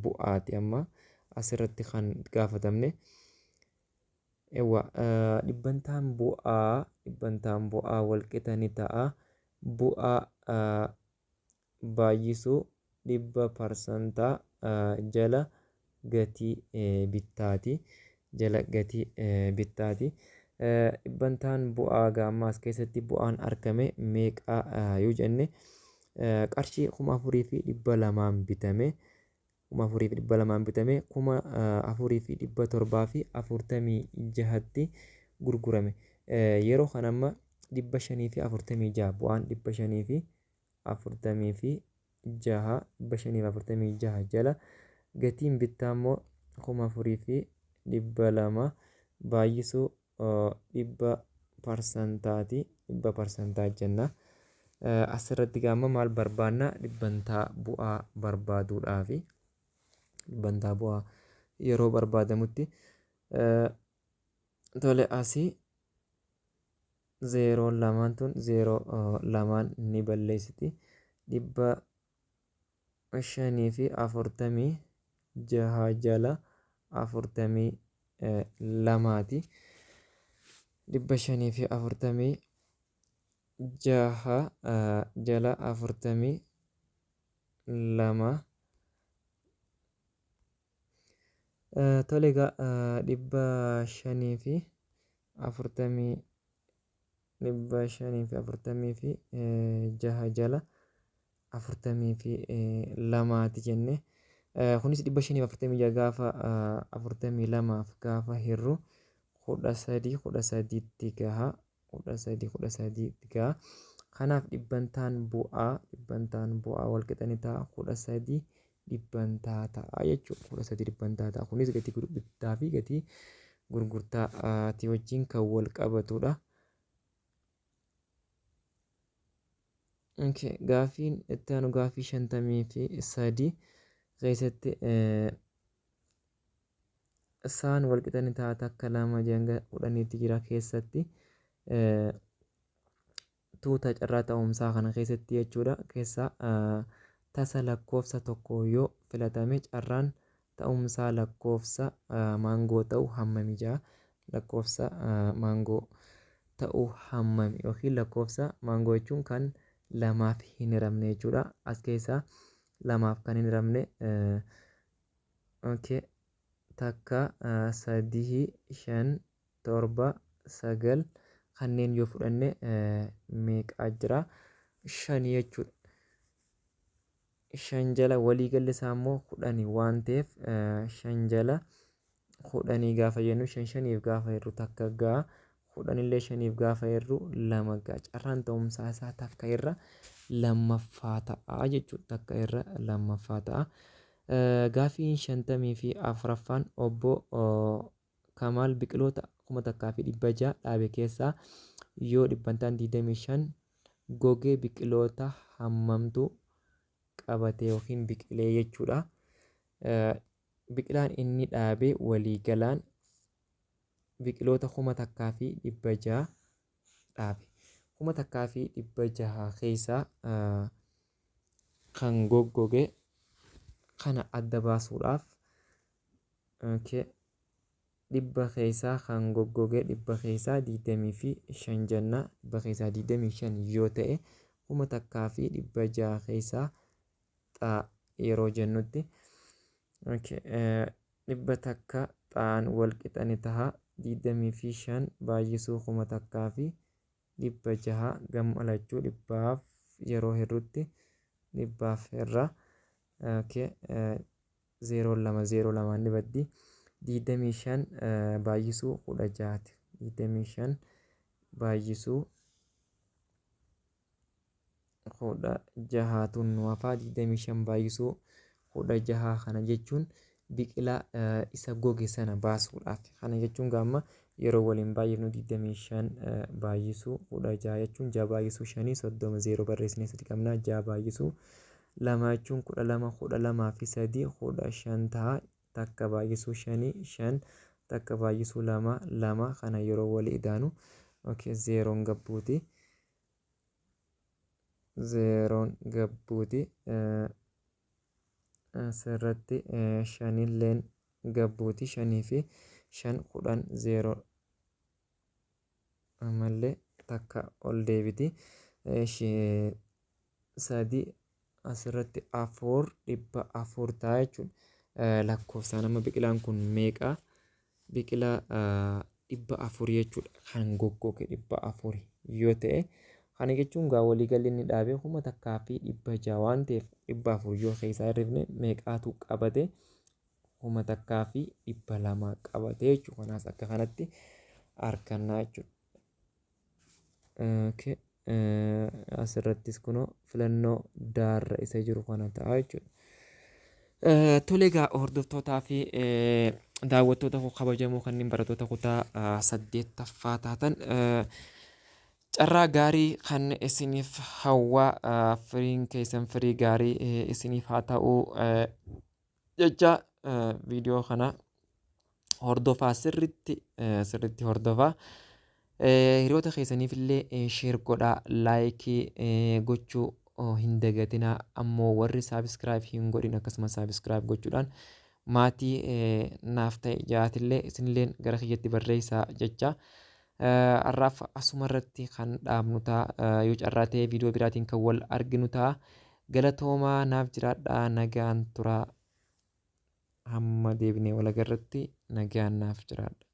bu'aati amma asirratti kan gaafatamne. ewa dhibbantaan bu'aa walqixa ni ta'a bu'aa baay'isuu 100% jala gatii bittaati dhibbantaan bu'aa gaammaas keessatti bu'aan argame meeqaa yoo jenne qarshii 4,200 bitame 4,200 bitame 4,746tti gurgurame yeroo kana amma 546 bu'aan 546 jala gatiin bittaa immoo 4,200 baay'isuu 100% jenna. Asirratti gaama maal barbaanna dhibbantaa bu'aa barbaaduudhaafi dhibbantaa bu'aa yeroo barbaadamutti tole asii 0 tun 0 ni balleessiti 546 jala 42ti 546 jala 42 tole egaa 546 jala 42ti jenne kunis 546 gaafa 42f gaafa hirru 13 gaha 13 gaha kanaaf dhibbantaan bu'aa walqixa ni ta'a 13 dhibbantaa ta'a jechuudha 13 dhibbantaa ta'a kunis gatii bittaa fi gatii gurgurtaati wajjin kan wal qabatudha. Gaafiin itti aanu gaafii 53 keessatti isaan walqixa ni ta'a takka lama hanga 10tti jira keessatti tuuta carraa ta'umsaa kana keessatti jechuudha keessaa tasa lakkoofsa tokko yoo filatame carraan ta'umsaa lakkoofsa maangoo ta'u hammami jaa lakkoofsa maangoo ta'u hammami yookiin lakkoofsa maangoo jechuun kan lamaaf hin hiramne jechuudha as keessaa lamaaf kan hin hiramne takka 3 5 7 9 kanneen yoo fudhanne meeqaa jira 5 jechuudha 5 jala walii galli isaa immoo 10 waan ta'eef 5 jala 10 gaafa jennu 5 gaafa hirru takka ga'a 10 illee 5 gaafa hirru 2 ga'a carraan ta'umsaa isaa takka irra lammaffaa ta'a jechuudha takka irra lammaffaa ta'a. Gaafiin 54ffaan obbo Kamaal biqiloota 1,600 dhaabe keessaa yoo dhibbantaan 25 gogee biqiloota hammamtu qabate yookiin biqilee jechuudha. Biqilaan inni dhaabe waliigalaan biqiloota 1,600 dhaabe 1,600 keessaa kan goggoge kana adda baasuudhaaf dhibba keessaa kan goggoge dhibba keessaa 25 jenna dhibba keessaa 25 yoo ta'e 1,600 keessaa yeroo jennutti dhibba takka xaan wal qixa ni taha 25 baay'isuu 1,600 gammalachuu dhibbaaf yeroo hirrutti dhibbaaf irra 0,2 ni baddi 25 baay'isuu 16 25 baay'isuu 16 tun wafaa 25 baay'isuu 16 kana jechuun biqilaa isa goge sana baasuudhaaf kana jechuun gaamma yeroo waliin baay'ifnu 25 baay'isuu 16 jechuun 6 baay'isuu 5 30 0 barreessinee sadi qabna 6 baay'isuu 2 jechuun 12 12 fi 3 15 ta'a takka baay'isuu 5 5 takka baay'isuu 2 2 kana yeroo walii idaanu zeeroon gabbuuti asirratti 5 illeen gabbuuti 5 fi 5 10 0 ammallee takka ol deebiti. Sadii asirratti 4,400 ta'a jechuudha. Lakkoofsaan amma biqilaan kun meeqa? Biqilaa 400 jechuudha. Kan goggoge 400 yoo ta'e, kana jechuun gaa waliigalli inni dhaabee 1,600 waan ta'eef 400 yoo keessaa hirrifne meeqaatu qabate? 1,200 qabate jechuudha. Kanaas akka kanatti harkannaa jechuudha. Asirrattis kunoo filannoo daarra isa jiru kana ta'a jechuudha. Tole egaa hordoftootaa fi daawwattoota kabajamoo kanneen barattoota kutaa 8ffaa taatan carraa gaarii kan isiniif hawwaa, firiin keessan firii gaarii isiniif haa ta'uu jecha viidiyoo kana hordofaa, sirriitti hordofaa. Hiriyoota keessaniif illee sheer godhaa, laayikii gochuu hin dagatinaa. Ammoo warri saabskraayib hin godhin akkasumas saabskraayib gochuudhaan maatii naaf ta'e jaatillee isinilleen gara kiyyatti barreessaa jecha. Har'aaf asuma irratti kan dhaabnu ta'a. Yoo carraa ta'e viidiyoo biraatiin kan wal arginu ta'a. Galatoomaa naaf jiraadhaa, nagaan turaa. Hamma deebinee wal agarrutti nagaan naaf jiraadhaa.